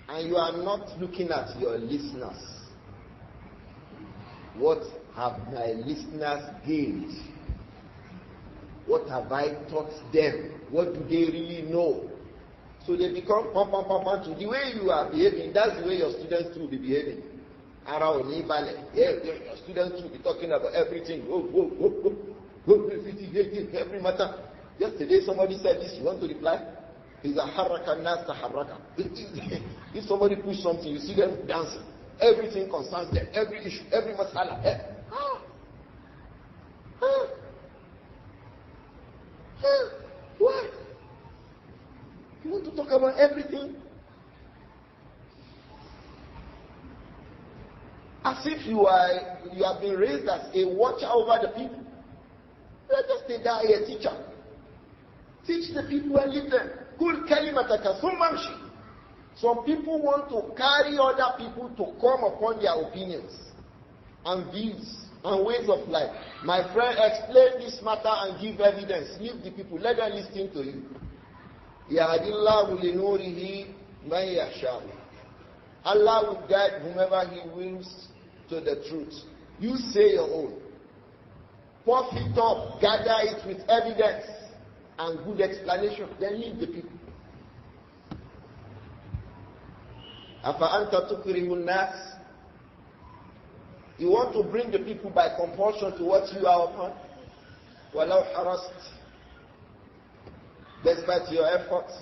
And you are not looking at your listeners. What have my listeners gained? What have I taught them? What do they really know? So they become to the way you are behaving. That's the way your students will be behaving. Your students will be talking about everything. Every matter. Yesterday somebody said this. You want to reply? He's a haraka nas taharaka. If somebody push something, you see them dancing. Everything concerns them. Every issue, every masala. What? You want to talk about everything? As if you have been raised as a watcher over the people. You are just a teacher. Teach the people and lead them. Kul kalimataka thumma. Some people want to carry other people to come upon their opinions and views and ways of life. My friend, explain this matter and give evidence. Leave the people. Let them listen to you. Yahdillahu linurihi man yasha. Allah will guide whomever He wills to the truth. You say your own. Puff it up, gather it with evidence and good explanation. Then leave the people. Afa tukrihu nas. You want to bring the people by compulsion to what you are upon? Walau harast. Despite your efforts.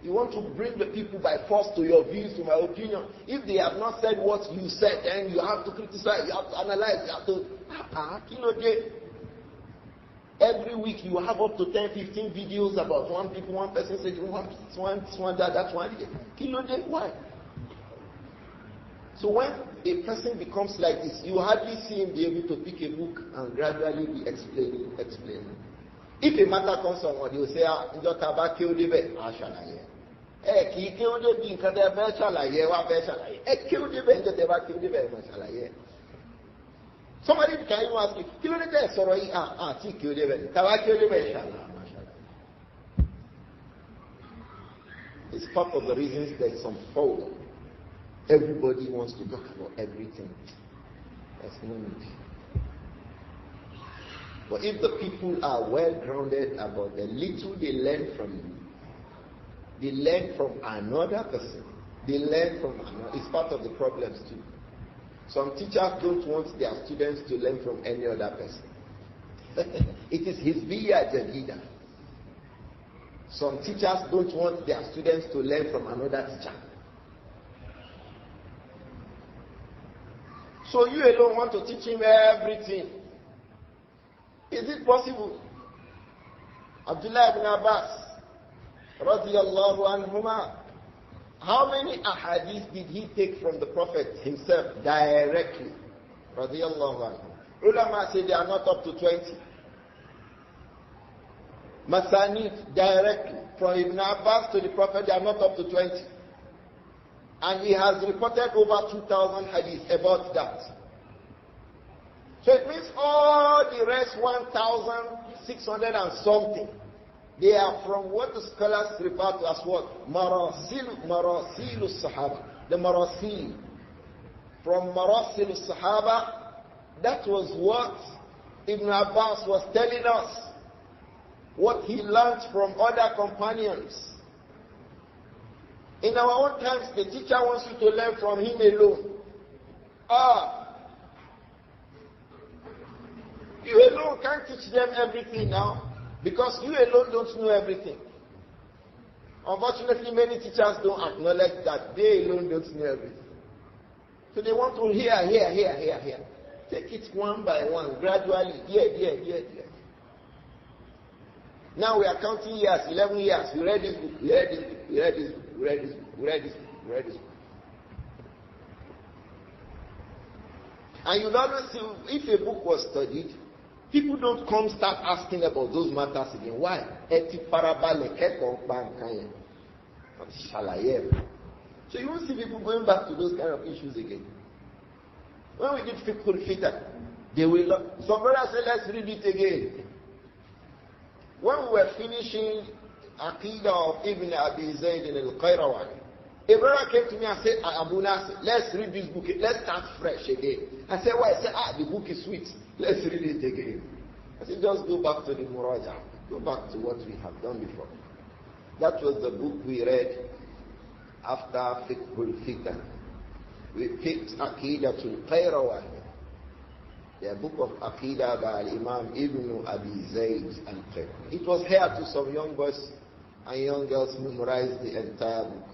You want to bring the people by force to your views, to my opinion. If they have not said what you said, then you have to criticize, you have to analyze, you have to... Every week you have up to 10, 15 videos about one people, one person said, one that, that's one. Why? So when a person becomes like this, you hardly see him be able to pick a book and gradually be explaining. If a matter comes on, they will say, somebody can even ask you, it's part of the reasons there's some fall. Everybody wants to talk about everything. There's no need. But if the people are well grounded about the little they learn from you, they learn from another person, they learn from another. It's part of the problems too. Some teachers don't want their students to learn from any other person. It is his biya jadida. Some teachers don't want their students to learn from another teacher. So you alone want to teach him everything. Is it possible? Abdullah ibn Abbas, radiyallahu anhuma, how many ahadith did he take from the Prophet himself directly? Radiyallahu anhu. Ulama say they are not up to 20. Masanid directly from Ibn Abbas to the Prophet, they are not up to 20. And he has reported over 2,000 hadiths about that. So it means all the rest, 1,600 and something, they are from what the scholars refer to as what? Marasilu Sahaba. The Marasil. From Marasilu Sahaba, that was what Ibn Abbas was telling us. What he learned from other companions. In our own times, the teacher wants you to learn from him alone. You alone can't teach them everything now, because you alone don't know everything. Unfortunately, many teachers don't acknowledge that they alone don't know everything. So they want to hear. Take it one by one, gradually, here. Now we are counting years, 11 years. We read this book, we read this book. And you always see, if a book was studied, people don't come start asking about those matters again. Why? So you won't see people going back to those kind of issues again. When we did fiqhul fitan, they will not. Some brothers say, let's read it again. When we were finishing Aqidah of Ibn Abi Zayd al-Qayrawani, a brother came to me and said, Abu Nāsir, let's read this book, let's start fresh again. I said, why? He said, the book is sweet, let's read it again. I said, just go back to the Muraja, go back to what we have done before. That was the book we read after Fiqhul Fitan. We picked Aqidah al-Qayrawani. The book of Aqidah by Imām Ibn Abi Zayd al-Qayrawani. It was here to some young boys and young girls memorize the entire book.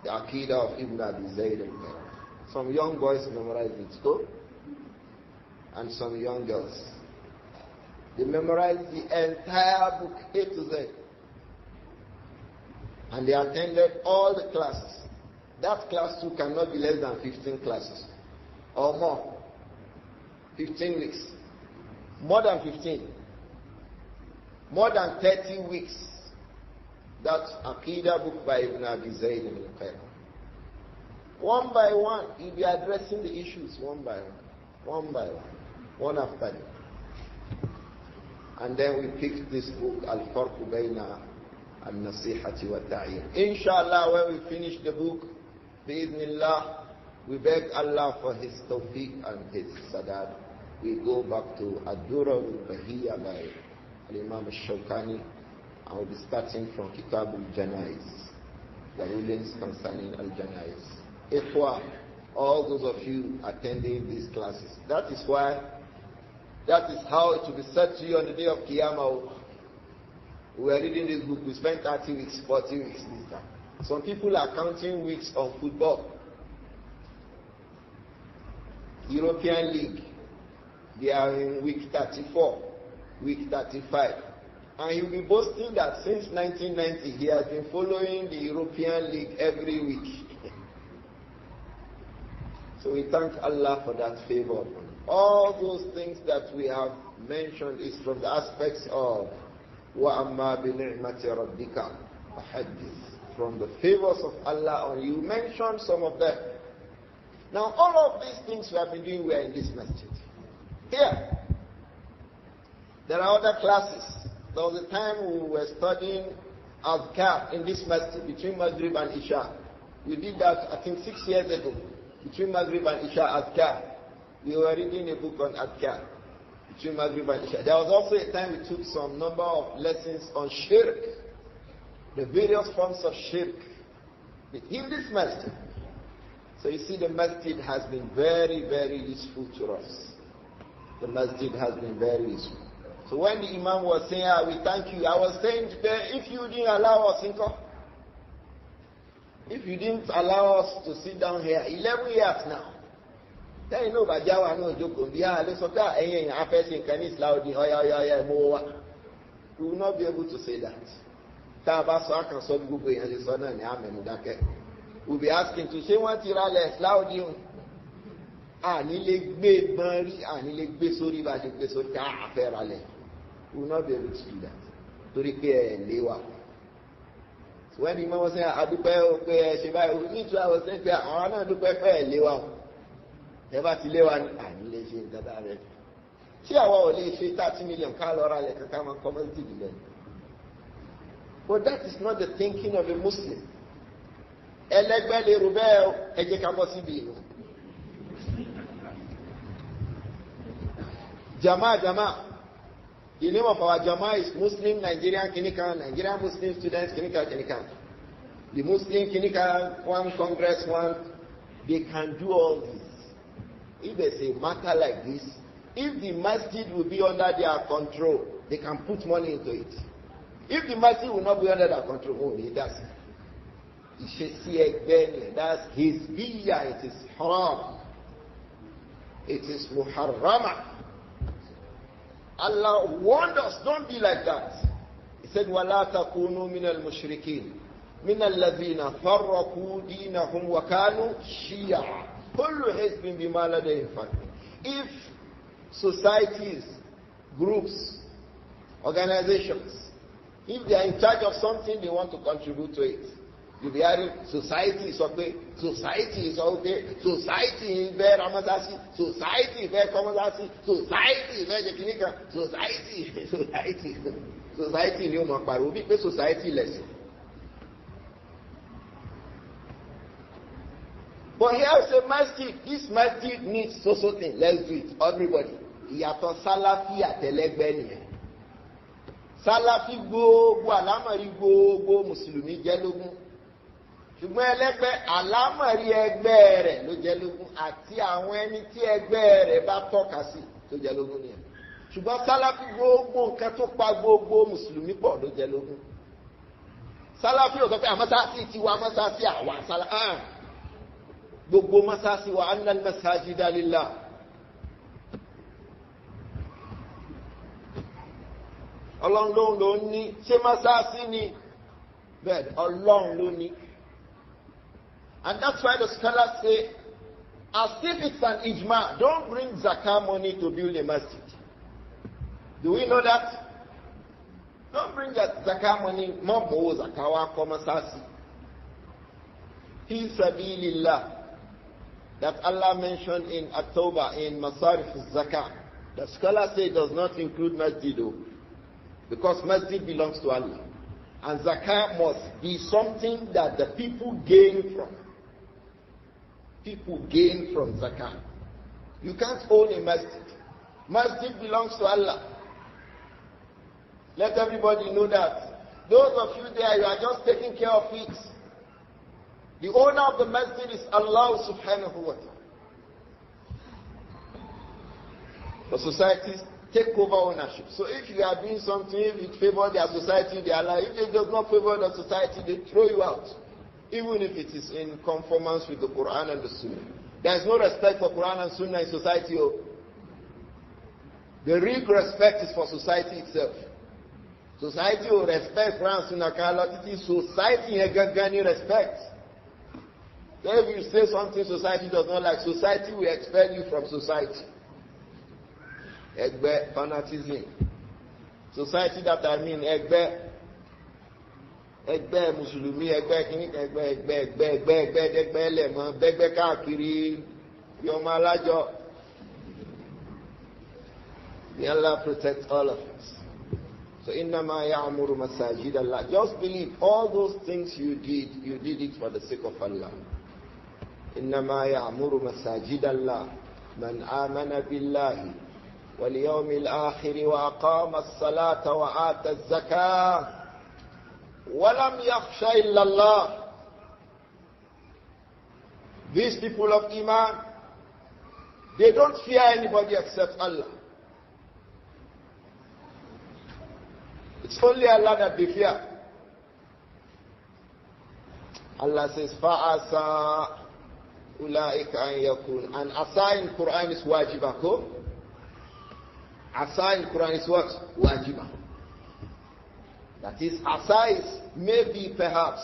The Aqidah of Ibn Abi Zayd al-Qayrawani. Some young boys memorized it too, and some young girls. They memorized the entire book, A to Z. And they attended all the classes. That class too cannot be less than 15 classes. or more. 15 weeks. More than 15. More than 30 weeks. That's Aqidah book by Ibn Abi Zayd al-Qayyim. One by one, he'll be addressing the issues one by one after the other. And then we picked this book, Al-Farq Bayna An-Naseehah wa At-Tibyān. Inshallah, when we finish the book, bi'idhnillah, we beg Allah for His tawfiq and His sadad. We go back to Abdur-Raūf by Imām al-Shawkani, and we'll be starting from Kitab al-Janaiz, the rulings concerning al-Janaiz. Ikhwa, all those of you attending these classes, that is how it will be said to you on the day of Qiyamah. We are reading this book, we spent 30 weeks, 40 weeks this time. Some people are counting weeks on football. European League, they are in week 34, week 35. And he will be boasting that since 1990 he has been following the European League every week. So we thank Allah for that favor. All those things that we have mentioned is from the aspects of وَأَمَّا بِنِعْمَةِ رَبِّكَ فَحَدِّثْ. From the favors of Allah on you. Mentioned some of them. Now all of these things we have been doing, we are in this masjid. Here, there are other classes. There was a time we were studying Azkar in this masjid between Maghrib and Isha. We did that, I think, 6 years ago. Between Maghrib and Isha, Azkar. We were reading a book on Azkar. Between Maghrib and Isha. There was also a time we took some number of lessons on Shirk. The various forms of Shirk. In this masjid. So you see, the masjid has been very, very useful to us. The masjid has been very useful. So when the Imam was saying, we thank you, I was saying today, if you didn't allow us, if you didn't allow us to sit down here, 11 years now, then you know, Bajawa no joke, we will not be able to say that. We'll be asking to say what you are loud you. We will not be able to do that. So when the Imam was saying, I do pay, we need to have a sense that I want to pay Lewa. Never to Lewa, and Leji, that I read. See, I want to say 30 million calories like a common commodity. But that is not the thinking of a Muslim. Elegbele Rubel, Ejekabosibi. Jama. The name of our Jama is Muslim Nigerian Clinical, Nigerian Muslim Students Clinical. The Muslim Clinical, one Congress, one, they can do all this. If there's a matter like this, if the masjid will be under their control, they can put money into it. If the masjid will not be under their control, he does. That's his biyah, it is haram. It is muharrama. Allah warned us, don't be like that. He said, وَلَا تَكُونُوا مِنَ الْمُشْرِكِينَ مِنَ الَّذِينَ فَرَّقُوا دِينَهُمْ وَكَانُوا شِيَعًا كُلُّ حِزْبٍ بِمَا لَدَيْهِمْ فَرِحُونَ. If societies, groups, organizations, if they are in charge of something, they want to contribute to it. You'll be hearing, society is okay, society is okay, society is very Ramadasi, society is very Kamadasi, society is very Jekinika, society ni o ma pariwo bí pé society lẹ́sìn. But here is a masjid, this masjid needs so thing, let's do it, everybody. Ìyàtọ̀ Salafi àtẹlẹgbẹ́ nìyẹn. Salafi gbogbo àlámọ̀rí gbogbo Mùsùlùmí jẹ́ lógún. Ṣùgbọ́n ẹlẹ́gbẹ́ àlámọ̀rí ẹgbẹ́ rẹ̀ ló jẹ́ lógún àti àwọn ẹni tí ẹgbẹ́ rẹ̀ bá tọ́ka sí tó jẹ́ lógún nìyẹn. Ṣùgbọ́n Salafi gbogbo nǹkan tó pa gbogbo Mùsùlùmí pọ̀ ló jẹ́ lógún. Salafi ò sọ pé àmọ́sáàsì tiwa mọ́sáàsì àwa Salafi. Gbogbo mọ́sáàsì wa annal masajida lillah. Ọlọ́run ló ní, ṣé mọ́sáàsì ni? Bẹ́ẹ̀ Ọlọ́run ló ní. And that's why the scholars say As if it's an ijma. Don't bring zakah money to build a masjid. Do we know that? Don't bring that zakah money. Mambo zakawa komasasi. Fi sabilillah. That Allah mentioned in At-Tawbah, in Masarif al-Zakah. The scholar say it does not include masjid, because masjid belongs to Allah. And zakah must be something that the people gain from. People gain from zakah. You can't own a masjid. Masjid belongs to Allah. Let everybody know that. Those of you there, you are just taking care of it. The owner of the masjid is Allah subhanahu wa ta'ala. The societies take over ownership. So if you are doing something, if it favors their society, they allow. If it does not favor the society, they throw you out. Even if it is in conformance with the Quran and the Sunnah. There is no respect for Quran and Sunnah in society. The real respect is for society itself. Society will respect Quran and Sunnah. Society has respect. If you say something society does not like, society will expel you from society. Egbe fanatism. Society that I mean, Egbe Muslimi, Egbe Kinik, Egbe Lemon, Egbe Kakiri, Yomalajo. May Allah protect all of us. So, innama ya'muru masajid Allah. Just believe all those things you did it for the sake of Allah. إنما يعمر مساجد الله من آمن بالله واليوم الآخر وأقام الصلاة وآتى الزكاة ولم يخش إلا الله. These people of Imam, they don't fear anybody except Allah. It's only Allah that they fear. Allah says, فَعَسَى أولئك أن يكون. And asa in Quran is wajiba. Asa in Quran is what? Wajiba. That is, asa is maybe, perhaps.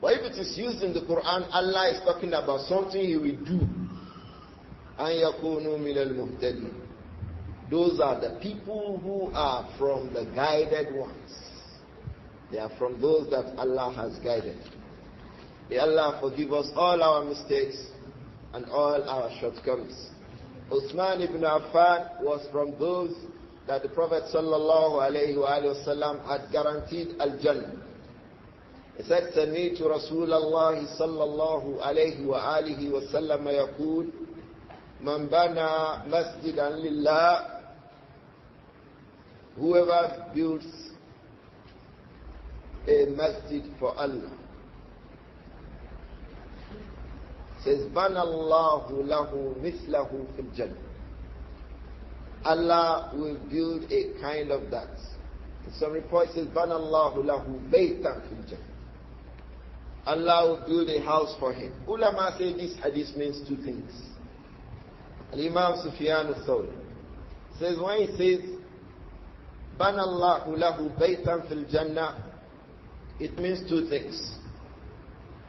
But if it is used in the Quran, Allah is talking about something He will do. أن يكونوا من المهتدين. Those are the people who are from the guided ones. They are from those that Allah has guided. May Allah forgive us all our mistakes and all our shortcomings. Uthman ibn Affan was from those that the Prophet sallallahu alayhi wa sallam had guaranteed al-Jannah. He said, سَمِعْتُ رَسُولَ اللَّهِ صَلَّى اللَّهُ عَلَيْهِ وَآلِهِ وَسَلَّمَ يَقُولُ مَنْ بَنَى مَسْجِدًا لِلَّهِ. Whoever builds a masjid for Allah, says, Bana Allahu lahu mislahu fil Jannah. Allah will build a kind of that. In some reports, it says, Bana Allahu lahu baytan fil Jannah. Allah will build a house for him. Ulama say this hadith means two things. Al-Imam Sufyan al-Thawri says, when he says, Bana Allahu lahu baytan fil Jannah, it means two things.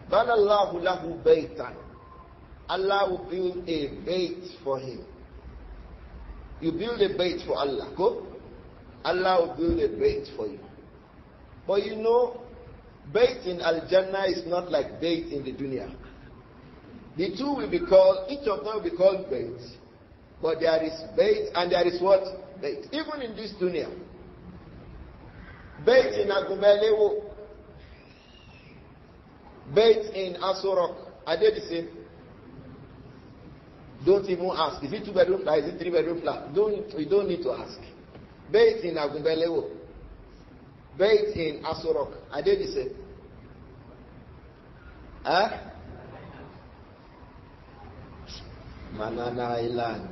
Bana Allahu lahu baytan. Allah will build a bait for him. You build a bait for Allah. Go. Allah will build a bait for you. But you know, bait in Al-Jannah is not like bait in the dunya. The two will be called, each of them will be called bait. But there is bait and there is what? Bait. Even in this dunya. Bait in Agumbelewo. Bait in Asorok. Are they the same? Don't even ask. Is it 2-bedroom flat? Is it 3-bedroom flat? We don't need to ask. Bait in Agumbelewo. Bait in Asorok. Are they the same? Huh? Banana Island.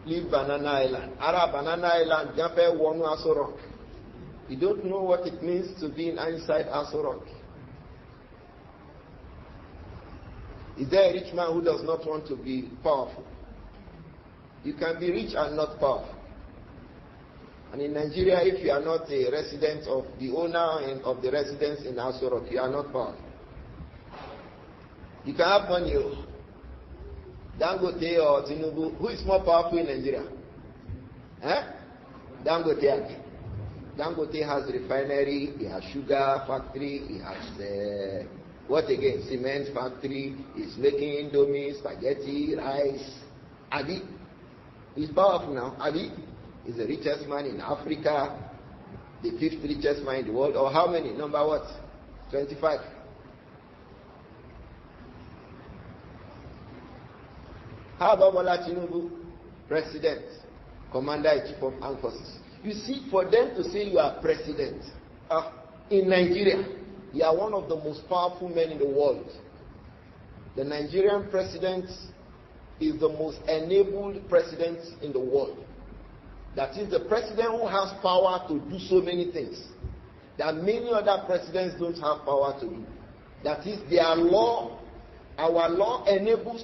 Leave Banana Island. Arab Banana Island. Jape Wonu Asorok. You don't know what it means to be inside Asorok. Is there a rich man who does not want to be powerful? You can be rich and not powerful. And in Nigeria, if you are not a resident of the owner of the residence in Asorok, you are not powerful. You can have money, Dangote or Tinubu, who is more powerful in Nigeria? Dangote. Dangote has refinery, he has sugar factory, he has what again? Cement factory. He's making indomie, spaghetti, rice. Abi, he's powerful now. Abi, he's the richest man in Africa, the 5th richest man in the world. Or how many? Number what? 25. How about Bola Tinubu, president, commander-in-chief of armed forces? You see, for them to say you are president in Nigeria, you are one of the most powerful men in the world. The Nigerian president is the most enabled president in the world. That is the president who has power to do so many things that many other presidents don't have power to do. That is their law. Our law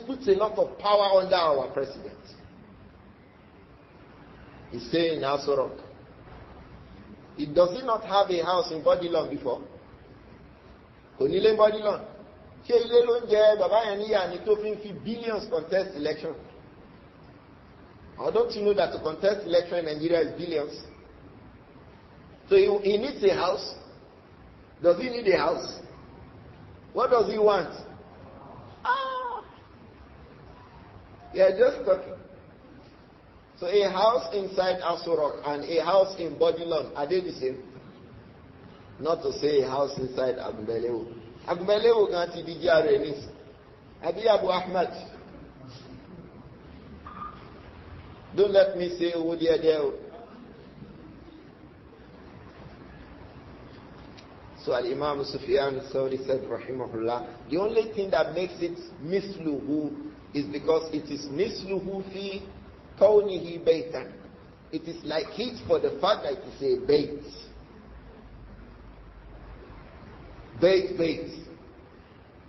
puts a lot of power under our president. He's saying Al-Farq. Does he not have a house in Bodilon before? Konile Bodilon. Ṣé ilé ló ń jẹ bàbá yẹn níyà ní tó fi ń fi billions contest election? Or don't you know that to contest election in Nigeria is billions? So he needs a house. Does he need a house? What does he want? Yeah, just talking. So a house inside Al-Farq and a house in Bodilon, are they the same? Not to say a house inside Agumbelewo. Agumbelewo can't be DRNs. Abi Abu Ahmad. Don't let me say who they are there. So Al-Imam Sufyan al-Thawri said, Rahimahullah, the only thing that makes it misluhu is because it is misluhu fi kawnihi baytan. It is like it for the fact that it is a bait. Bait.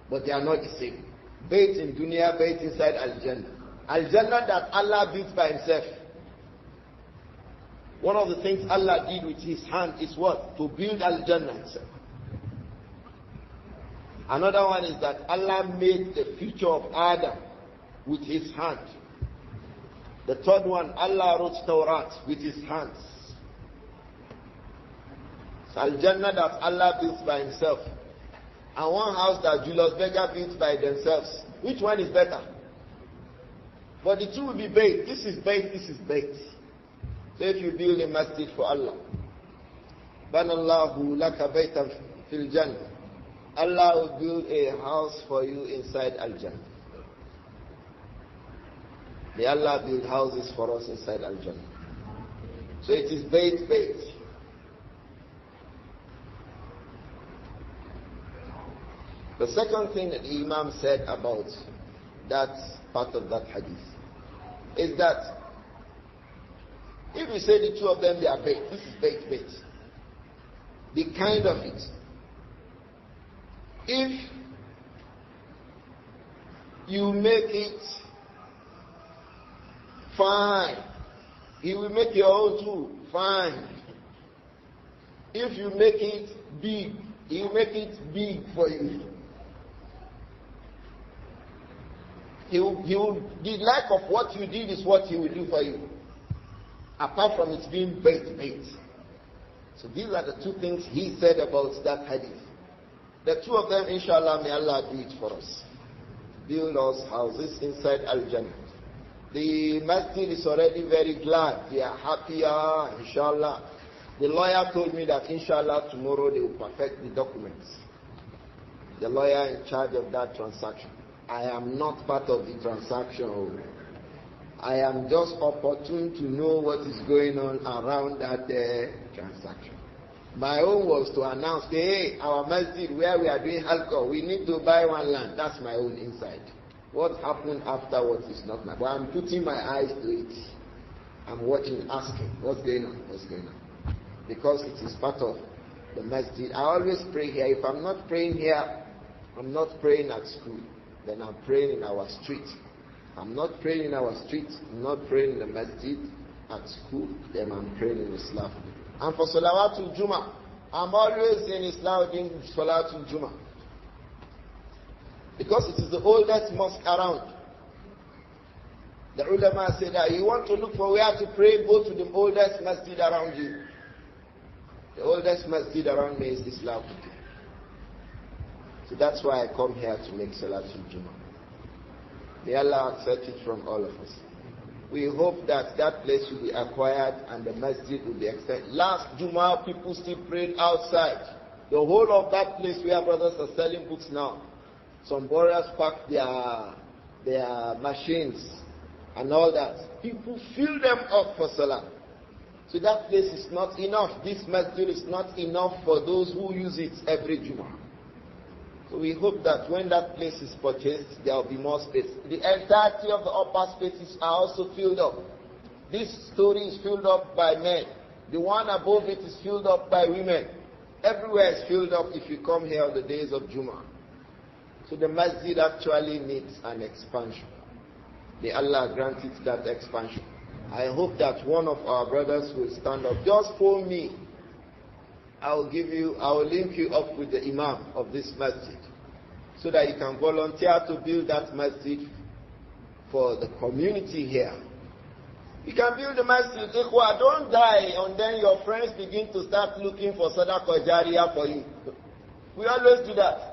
But they are not the same. Bait in dunya, bait inside Al-Jannah. Al-Jannah that Allah built by himself. One of the things Allah did with his hand is what? To build Al-Jannah himself. Another one is that Allah made the future of Adam with his hand. The third one, Allah wrote Tawrat with his hands. So Al-Jannah that Allah built by himself, and one house that Julius Berger built by themselves. Which one is better? But the two will be bait. This is bait, this is bait. So if you build a masjid for Allah, Banallahu laka baytan fil Jannah, Allah will build a house for you inside Al-Jannah. May Allah build houses for us inside Al-Jannah. So it is bait. The second thing that the Imam said about that part of that hadith is that if we say the two of them, they are bait, this is bait. The kind of it. If you make it fine, he will make your own too fine. If you make it big, he will make it big for you. The like of what you did is what he will do for you. Apart from it being bait. So these are the two things he said about that hadith. The two of them, inshallah, may Allah do it for us. Build us houses inside Al-Jannah. The masjid is already very glad. They are happier, inshallah. The lawyer told me that, inshallah, tomorrow they will perfect the documents. The lawyer in charge of that transaction. I am not part of the transaction. I am just opportune to know what is going on around that transaction. My own was to announce, hey, our masjid where we are doing alcohol, we need to buy one land. That's my own inside. What happened afterwards is not my. But I'm putting my eyes to it. I'm watching, asking, what's going on? Because it is part of the masjid. I always pray here. If I'm not praying here, I'm not praying at school. Then I'm praying in our street. I'm not praying in our street. I'm not praying in the masjid at school. Then I'm praying in Islam. And for Salawatul Jummah, I'm always in Islam doing Salawatul Jummah. Because it is the oldest mosque around. The ulama say that you want to look for where to pray, go to the oldest masjid around you. The oldest masjid around me is Islam. So that's why I come here to make Salatul Jummah. May Allah accept it from all of us. We hope that that place will be acquired and the masjid will be extended. Last Jummah, people still prayed outside. The whole of that place where brothers are selling books now. Some borrowers park their machines and all that. People fill them up for Salah. So that place is not enough. This masjid is not enough for those who use it every Jummah. So we hope that when that place is purchased, there will be more space. The entirety of the upper spaces are also filled up. This story is filled up by men. The one above it is filled up by women. Everywhere is filled up if you come here on the days of Jummah. So the masjid actually needs an expansion. May Allah grant it that expansion. I hope that one of our brothers will stand up. Just phone me. I will link you up with the Imām of this masjid so that you can volunteer to build that masjid for the community here. You can build the masjid. Ikhwa, don't die and then your friends begin to start looking for sadaqah jariyah for you. We always do that.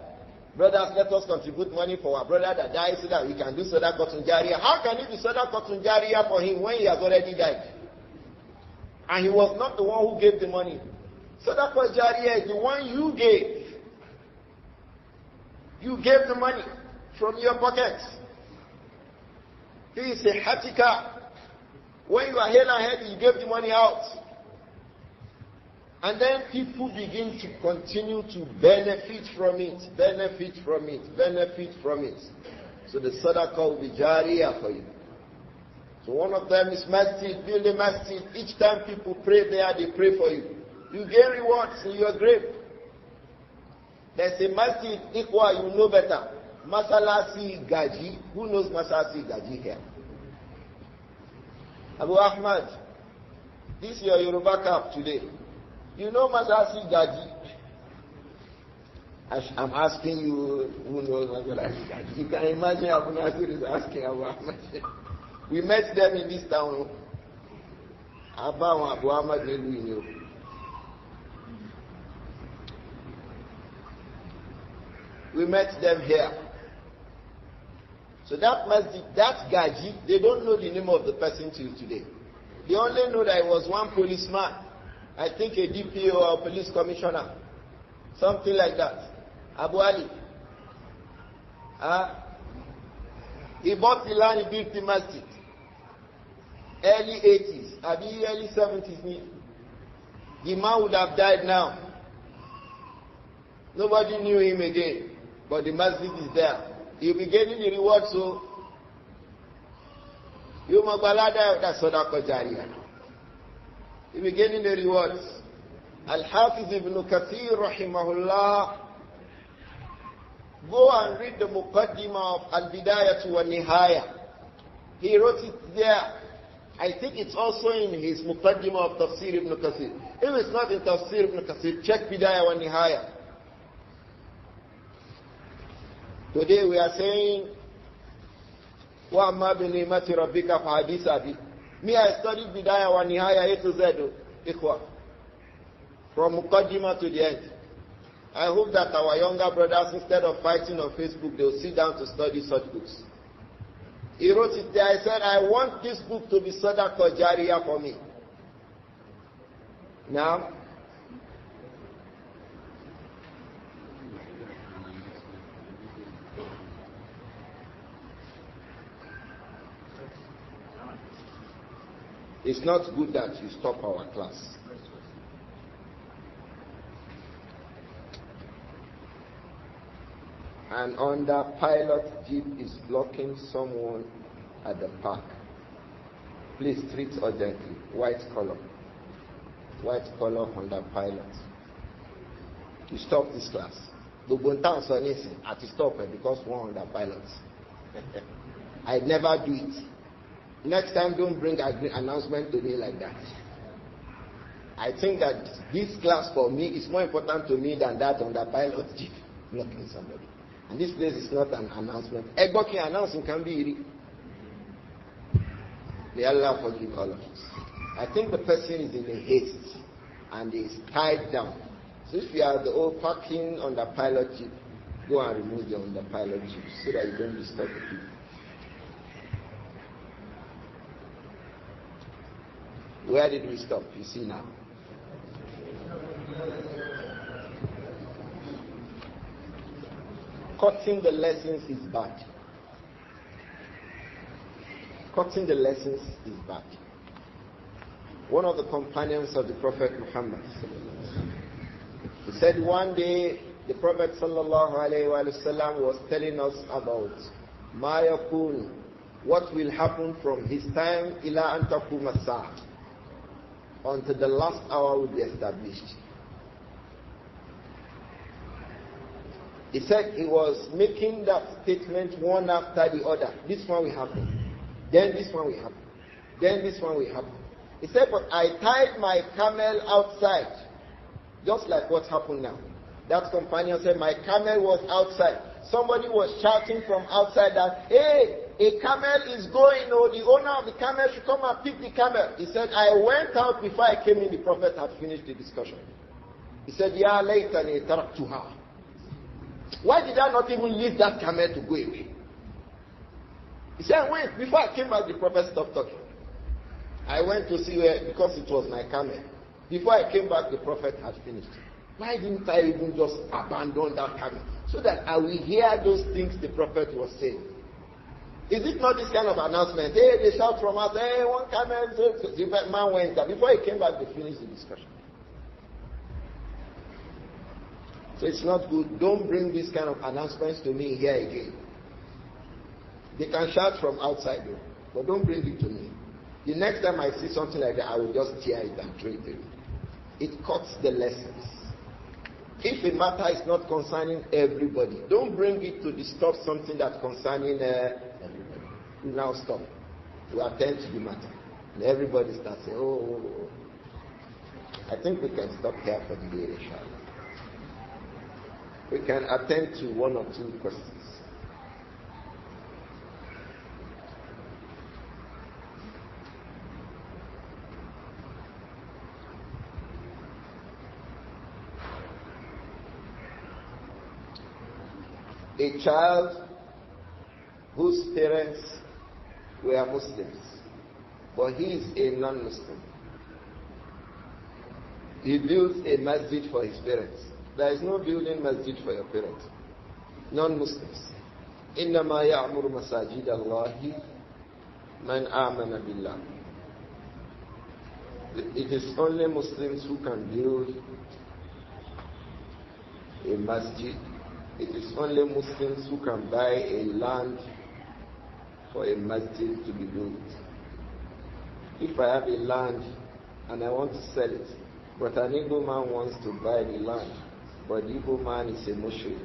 Brothers, let us contribute money for our brother that died so that we can do sadaqah jariyah. How can it be sadaqah jariyah for him when he has already died? And he was not the one who gave the money. Sadaqah Jariyah is the one you gave. You gave the money from your pocket. He is a hatika. When you are here and head, you gave the money out. And then people begin to continue to benefit from it, benefit from it, benefit from it. So the sadaqah will be Jariyah for you. So one of them is masjid, build a masjid. Each time people pray there, they pray for you. You gain rewards in your grave. There's a masjid, Ikhwa, you know better. Masalasi Gaji. Who knows Masalasi Gaji here? Abu Ahmad, this is your Yoruba cap today. You know Masalasi Gaji? I'm asking you who knows Masalasi Gaji. You can imagine Abu Nāsir is asking Abu Ahmad. We met them in this town. Abu Ahmad knew. We met them here. So that masjid, that Gaji, they don't know the name of the person till today. They only know that it was one policeman. I think a DPO or police commissioner. Something like that. Abu Ali. He bought the land, he built the masjid. Early 80s, early 70s. The man would have died now. Nobody knew him again. But the masjid is there. You'll be getting the reward, so you magbalada, that's sadaqah jariyah. You'll be getting the rewards. Al-Hafiz ibn Kathir rahimahullah. Go and read the Muqaddimah of Al-Bidayah wa Nihaya. He wrote it there. I think it's also in his Muqaddimah of Tafsir ibn Kathir. If it's not in Tafsir ibn Kathir, check Bidayah wa Nihaya. Today we are saying, وَأَمَّا بِنِعْمَةِ رَبِّكَ فَحَدِثْ أَبِي. Me, I studied Bidayah wa Nihaya A to Z, Ikhwa. From Muqaddimah to the end. I hope that our younger brothers, instead of fighting on Facebook, they will sit down to study such books. He wrote it there. I said, I want this book to be Sadaqah Jariyah for me. Now, it's not good that you stop our class. And under pilot jeep is blocking someone at the park. Please treat urgently. White color. White color under pilot. You stop this class. The Bontan so anything at the stop because one under pilots. I never do it. Next time, don't bring an announcement to me like that. I think that this class for me is more important to me than that on the pilot jeep blocking somebody. And this place is not an announcement. Egboki announcing can be. May Allah forgive all of us. I think the person is in a haste and is tied down. So if you are the old parking on the pilot jeep, go and remove your on the pilot jeep so that you don't disturb the people. Where did we stop? You see now. Cutting the lessons is bad. Cutting the lessons is bad. One of the companions of the Prophet Muhammad, he said one day the Prophet sallallahu alaihi wasallam was telling us about ma yakun, what will happen from his time ila an taqum as-sa'a, until the last hour will be established. He said he was making that statement one after the other. This one will happen, then this one will happen, then this one will happen. He said, but I tied my camel outside, just like what happened now. That companion said, my camel was outside. Somebody was shouting from outside that, hey, a camel is going, or the owner of the camel should come and pick the camel. He said, I went out before I came in, the Prophet had finished the discussion. He said, Ya laytani taraktuha. Why did I not even leave that camel to go away? He said, wait, before I came back, the Prophet stopped talking. I went to see where, because it was my camel. Before I came back, the Prophet had finished. Why didn't I even just abandon that camel? So that I will hear those things the Prophet was saying. Is it not this kind of announcement? Hey, they shout from us, hey, one camel. So the man went there. Before he came back, they finished the discussion. So it's not good. Don't bring this kind of announcements to me here again. They can shout from outside though, but don't bring it to me. The next time I see something like that, I will just tear it and throw it away. It cuts the lessons. If a matter is not concerning everybody, don't bring it to disturb something that's concerning everybody. You now stop. You attend to the matter. And everybody starts saying, oh. I think we can stop here for the day, inshallah. We can attend to one or two questions. A child whose parents were Muslims, but he is a non-Muslim. He builds a masjid for his parents. There is no building masjid for your parents. Non-Muslims. إِنَّمَا يَعْمُرُ مَسَاجِدَ اللَّهِ مَنْ آمَنَ بِاللَّهِ. It is only Muslims who can build a masjid. It is only Muslims who can buy a land for a masjid to be built. If I have a land and I want to sell it, but an Igbo man wants to buy the land, but the Igbo man is a mushrik,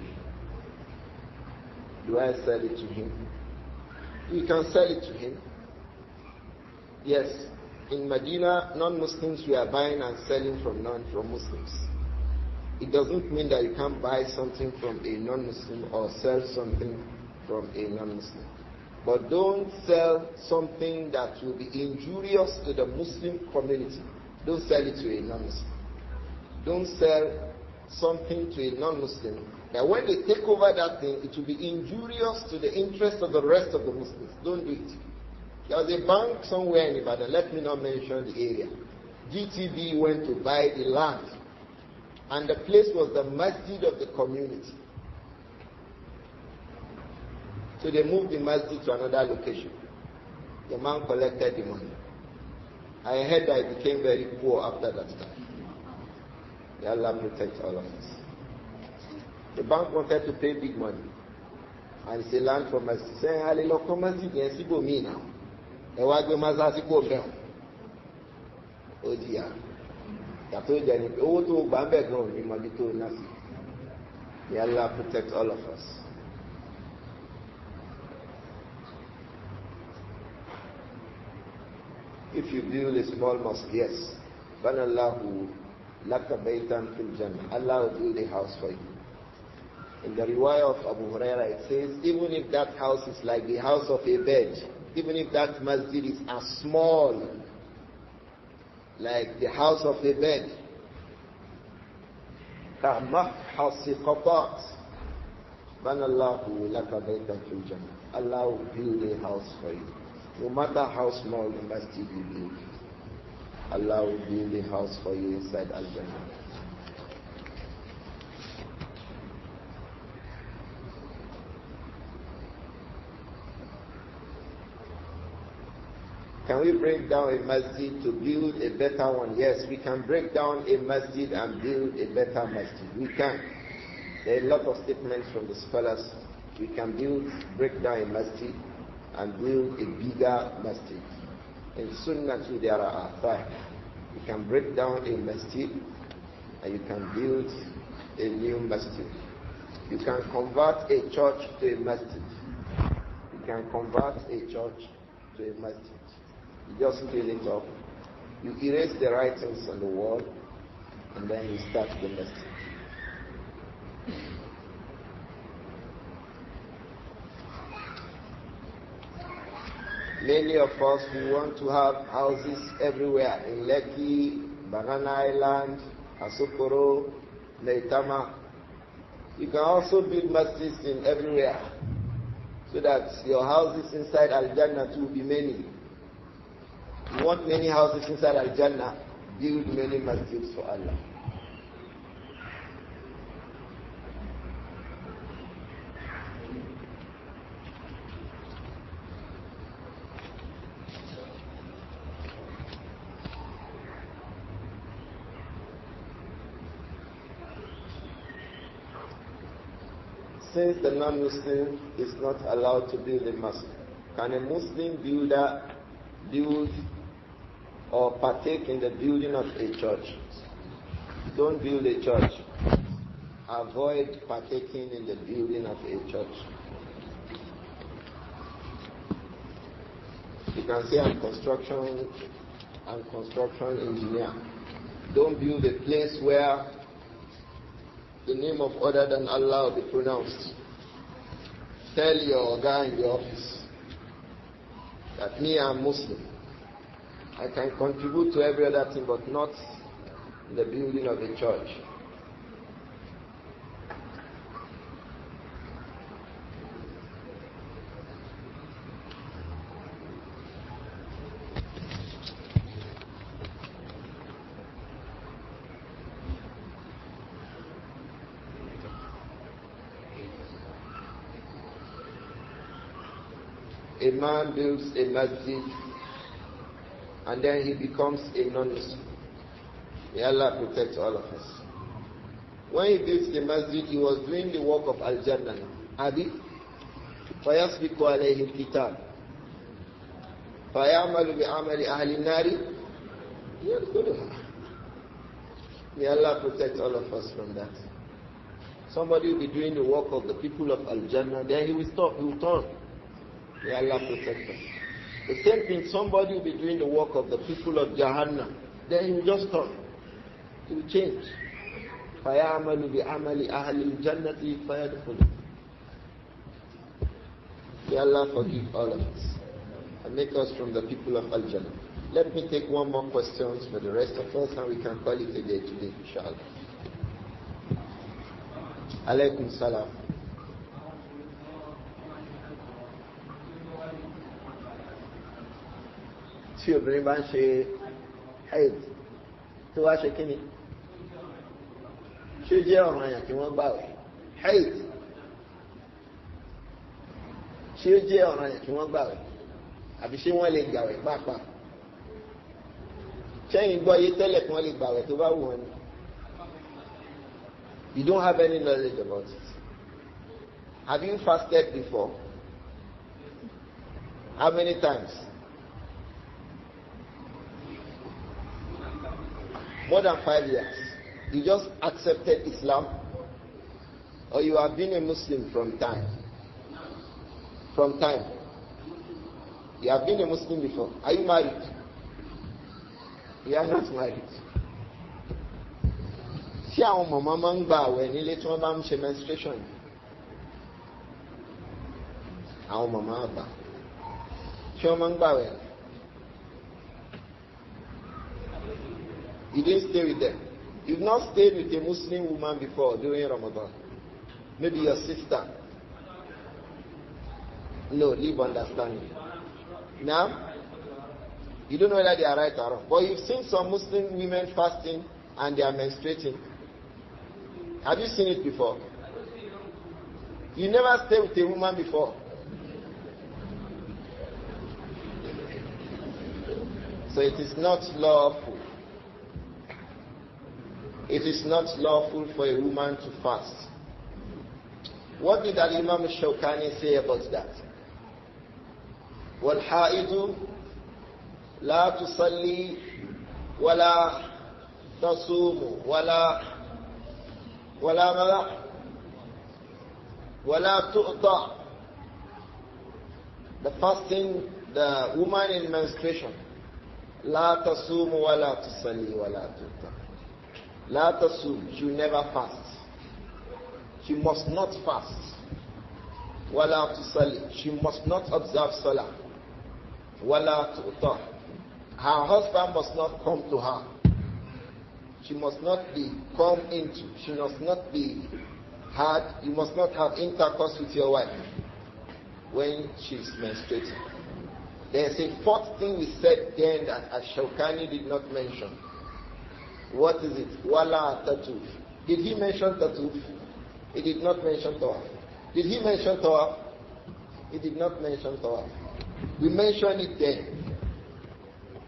do I sell it to him? You can sell it to him. Yes, in Medina, non-Muslims were buying and selling from Muslims. It doesn't mean that you can't buy something from a non-Muslim or sell something from a non-Muslim. But don't sell something that will be injurious to the Muslim community. Don't sell it to a non-Muslim. Don't sell something to a non-Muslim that when they take over that thing, it will be injurious to the interest of the rest of the Muslims. Don't do it. There was a bank somewhere in Ibadan, let me not mention the area. GTB went to buy the land. And the place was the masjid of the community. So they moved the masjid to another location. The man collected the money. I heard that he became very poor after that time. May Allah protect all of us. The bank wanted to pay big money. And it's a land for masjid. Saying, Hallelujah, masjid, yes, you go me now. And why go masjid, go down. Oh dear. May Allah protect all of us. If you build a small mosque, yes, Banallahu laka baytan fil jannah. Allah will build a house for you. In the riwayah of Abu Huraira, it says, even if that house is like the house of a bed, even if that masjid is as small like the house of a bed. كَمَحْحَصِ قَطَعْتِ بَنَى اللَّهُ لَكَ بَيْتًا فِي الْجَنَّةِ. Allah will build a house for you. No matter how small the masjid you build, Allah will build a house for you inside Al-Jannah. Can we break down a masjid to build a better one? Yes, we can break down a masjid and build a better masjid. We can. There are a lot of statements from the scholars. We can break down a masjid and build a bigger masjid. In Sunnah too, there are Al-Farq. You can break down a masjid and you can build a new masjid. You can convert a church to a masjid. You can convert a church to a masjid. You just fill it up. You erase the writings on the wall and then you start the masjid. Many of us, we want to have houses everywhere in Lekki, Banana Island, Asokoro, Leitama. You can also build masjids in everywhere so that your houses inside Al-Jannah too will be many. You want many houses inside Al-Jannah, build many masjids for Allah. Since the non-Muslim is not allowed to build a mosque, can a Muslim builder build or partake in the building of a church? Don't build a church. Avoid partaking in the building of a church. You can say I'm construction engineer. Don't build a place where the name of other than Allah will be pronounced. Tell your guy in the office that me, I'm Muslim. I can contribute to every other thing, but not in the building of a church. A man builds a masjid and then he becomes a non-Muslim. May Allah protect all of us. When he built the masjid, he was doing the work of Al-Jannah. Abi, فَيَسْبِقُ عَلَيْهِ الْكِتَابِ فَيَعْمَلُ بِعَمَلِ أَهْلِ النَّارِ يَدْخُلُهَا. May Allah protect all of us from that. Somebody will be doing the work of the people of Al-Jannah, then he will stop, he will turn. May Allah protect us. The same thing, somebody will be doing the work of the people of Jahannam, then he will just turn. He will change. فَيَعْمَلُ بِعَمَلِ أَهْلِ الْجَنَّةِ فَيَدْخُلُ. May Allah forgive all of us and make us from the people of Al-Jannah. Let me take one more question for the rest of us and we can call it a day today, inshallah. Alaykum salam. Tí obìnrin bá ń ṣe haid tó wá ṣe kíni ṣé jẹ́ ọ̀ranyàn kí wọ́n gbààwẹ̀ haid ṣé ó jẹ́ ọ̀ranyàn kí wọ́n gbààwẹ̀ àbí ṣé wọ́n lè gbààwẹ̀ pàápàá ṣẹ́yìn gbọ́ yé tẹ́lẹ̀ kí wọ́n lè gbààwẹ̀ tó bá wù wọ́n ni. You don't have any knowledge about it. Have you fasted before? How many times? More than 5 years. You just accepted Islam, or you have been a Muslim from time? From time. You have been a Muslim before. Are you married? You are not married. Ṣé àwọn màmá máa ń gba àwẹ̀ nílé tí wọ́n bá ń ṣe menstruation? Àwọn màmá àgbà. Ṣé You didn't stay with them. You've not stayed with a Muslim woman before during Ramadan. Maybe your sister. No, leave understanding. Now, you don't know whether they are right or wrong. But you've seen some Muslim women fasting and they are menstruating. Have you seen it before? You never stayed with a woman before. So it is not lawful. It is not lawful for a woman to fast. What did Imam Shawkani say about that? وَالْحَائِدُ لَا تُصَلِّي وَلَا تَصُومُ وَلَا تُؤْطَعُ. The fasting, the woman in menstruation, لَا تَصُومُ وَلَا تُصَلِّي وَلَا تُؤْطَعُ. لَا تَصُومُ, she will never fast. She must not fast. وَلَا تُصَلِّي, she must not observe salah. وَلَا تُؤْطَعُ, her husband must not come to her. She must not be come into. She must not be had. You must not have intercourse with your wife when she's menstruating. There's a fourth thing we said then that Ash-Shawkani did not mention. What is it? Wala tatuf. Did he mention tatuf? He did not mention tawaf. Did he mention tawaf? He did not mention tawaf. We mentioned it then.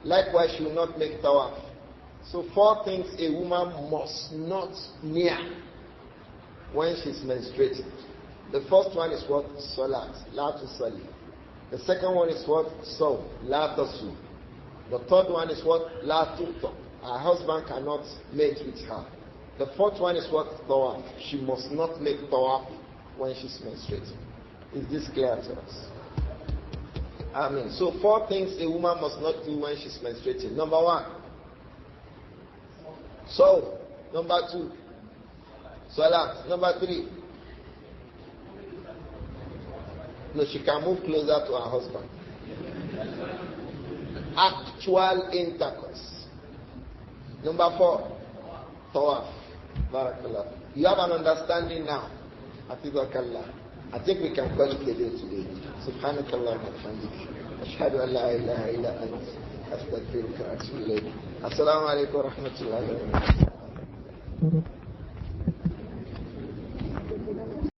Likewise, she will not make tawaf. So 4 things a woman must not near when she's menstruating. The first one is what? Salat, la tusalli. The second one is what? Sawm, la tasu. The third one is what? La tuqta. Her husband cannot mate with her. The fourth one is what? Tawaf. She must not make tawaf when she's menstruating. Is this clear to us? Amen. So 4 things a woman must not do when she's menstruating. Number 1, so, number 2, salat. Number 3, no, she can move closer to her husband. Actual intercourse. Number 4, tawaf. Barakallah. You have an understanding now. Atibakallah. I think we can call it a day today. Subhanakallah wa bihamdika. Ashhadu an la ilaha illa anta. Astaghfiruka wa atubu ilayk. Assalamu alaikum wa rahmatullahi wa barakatuh.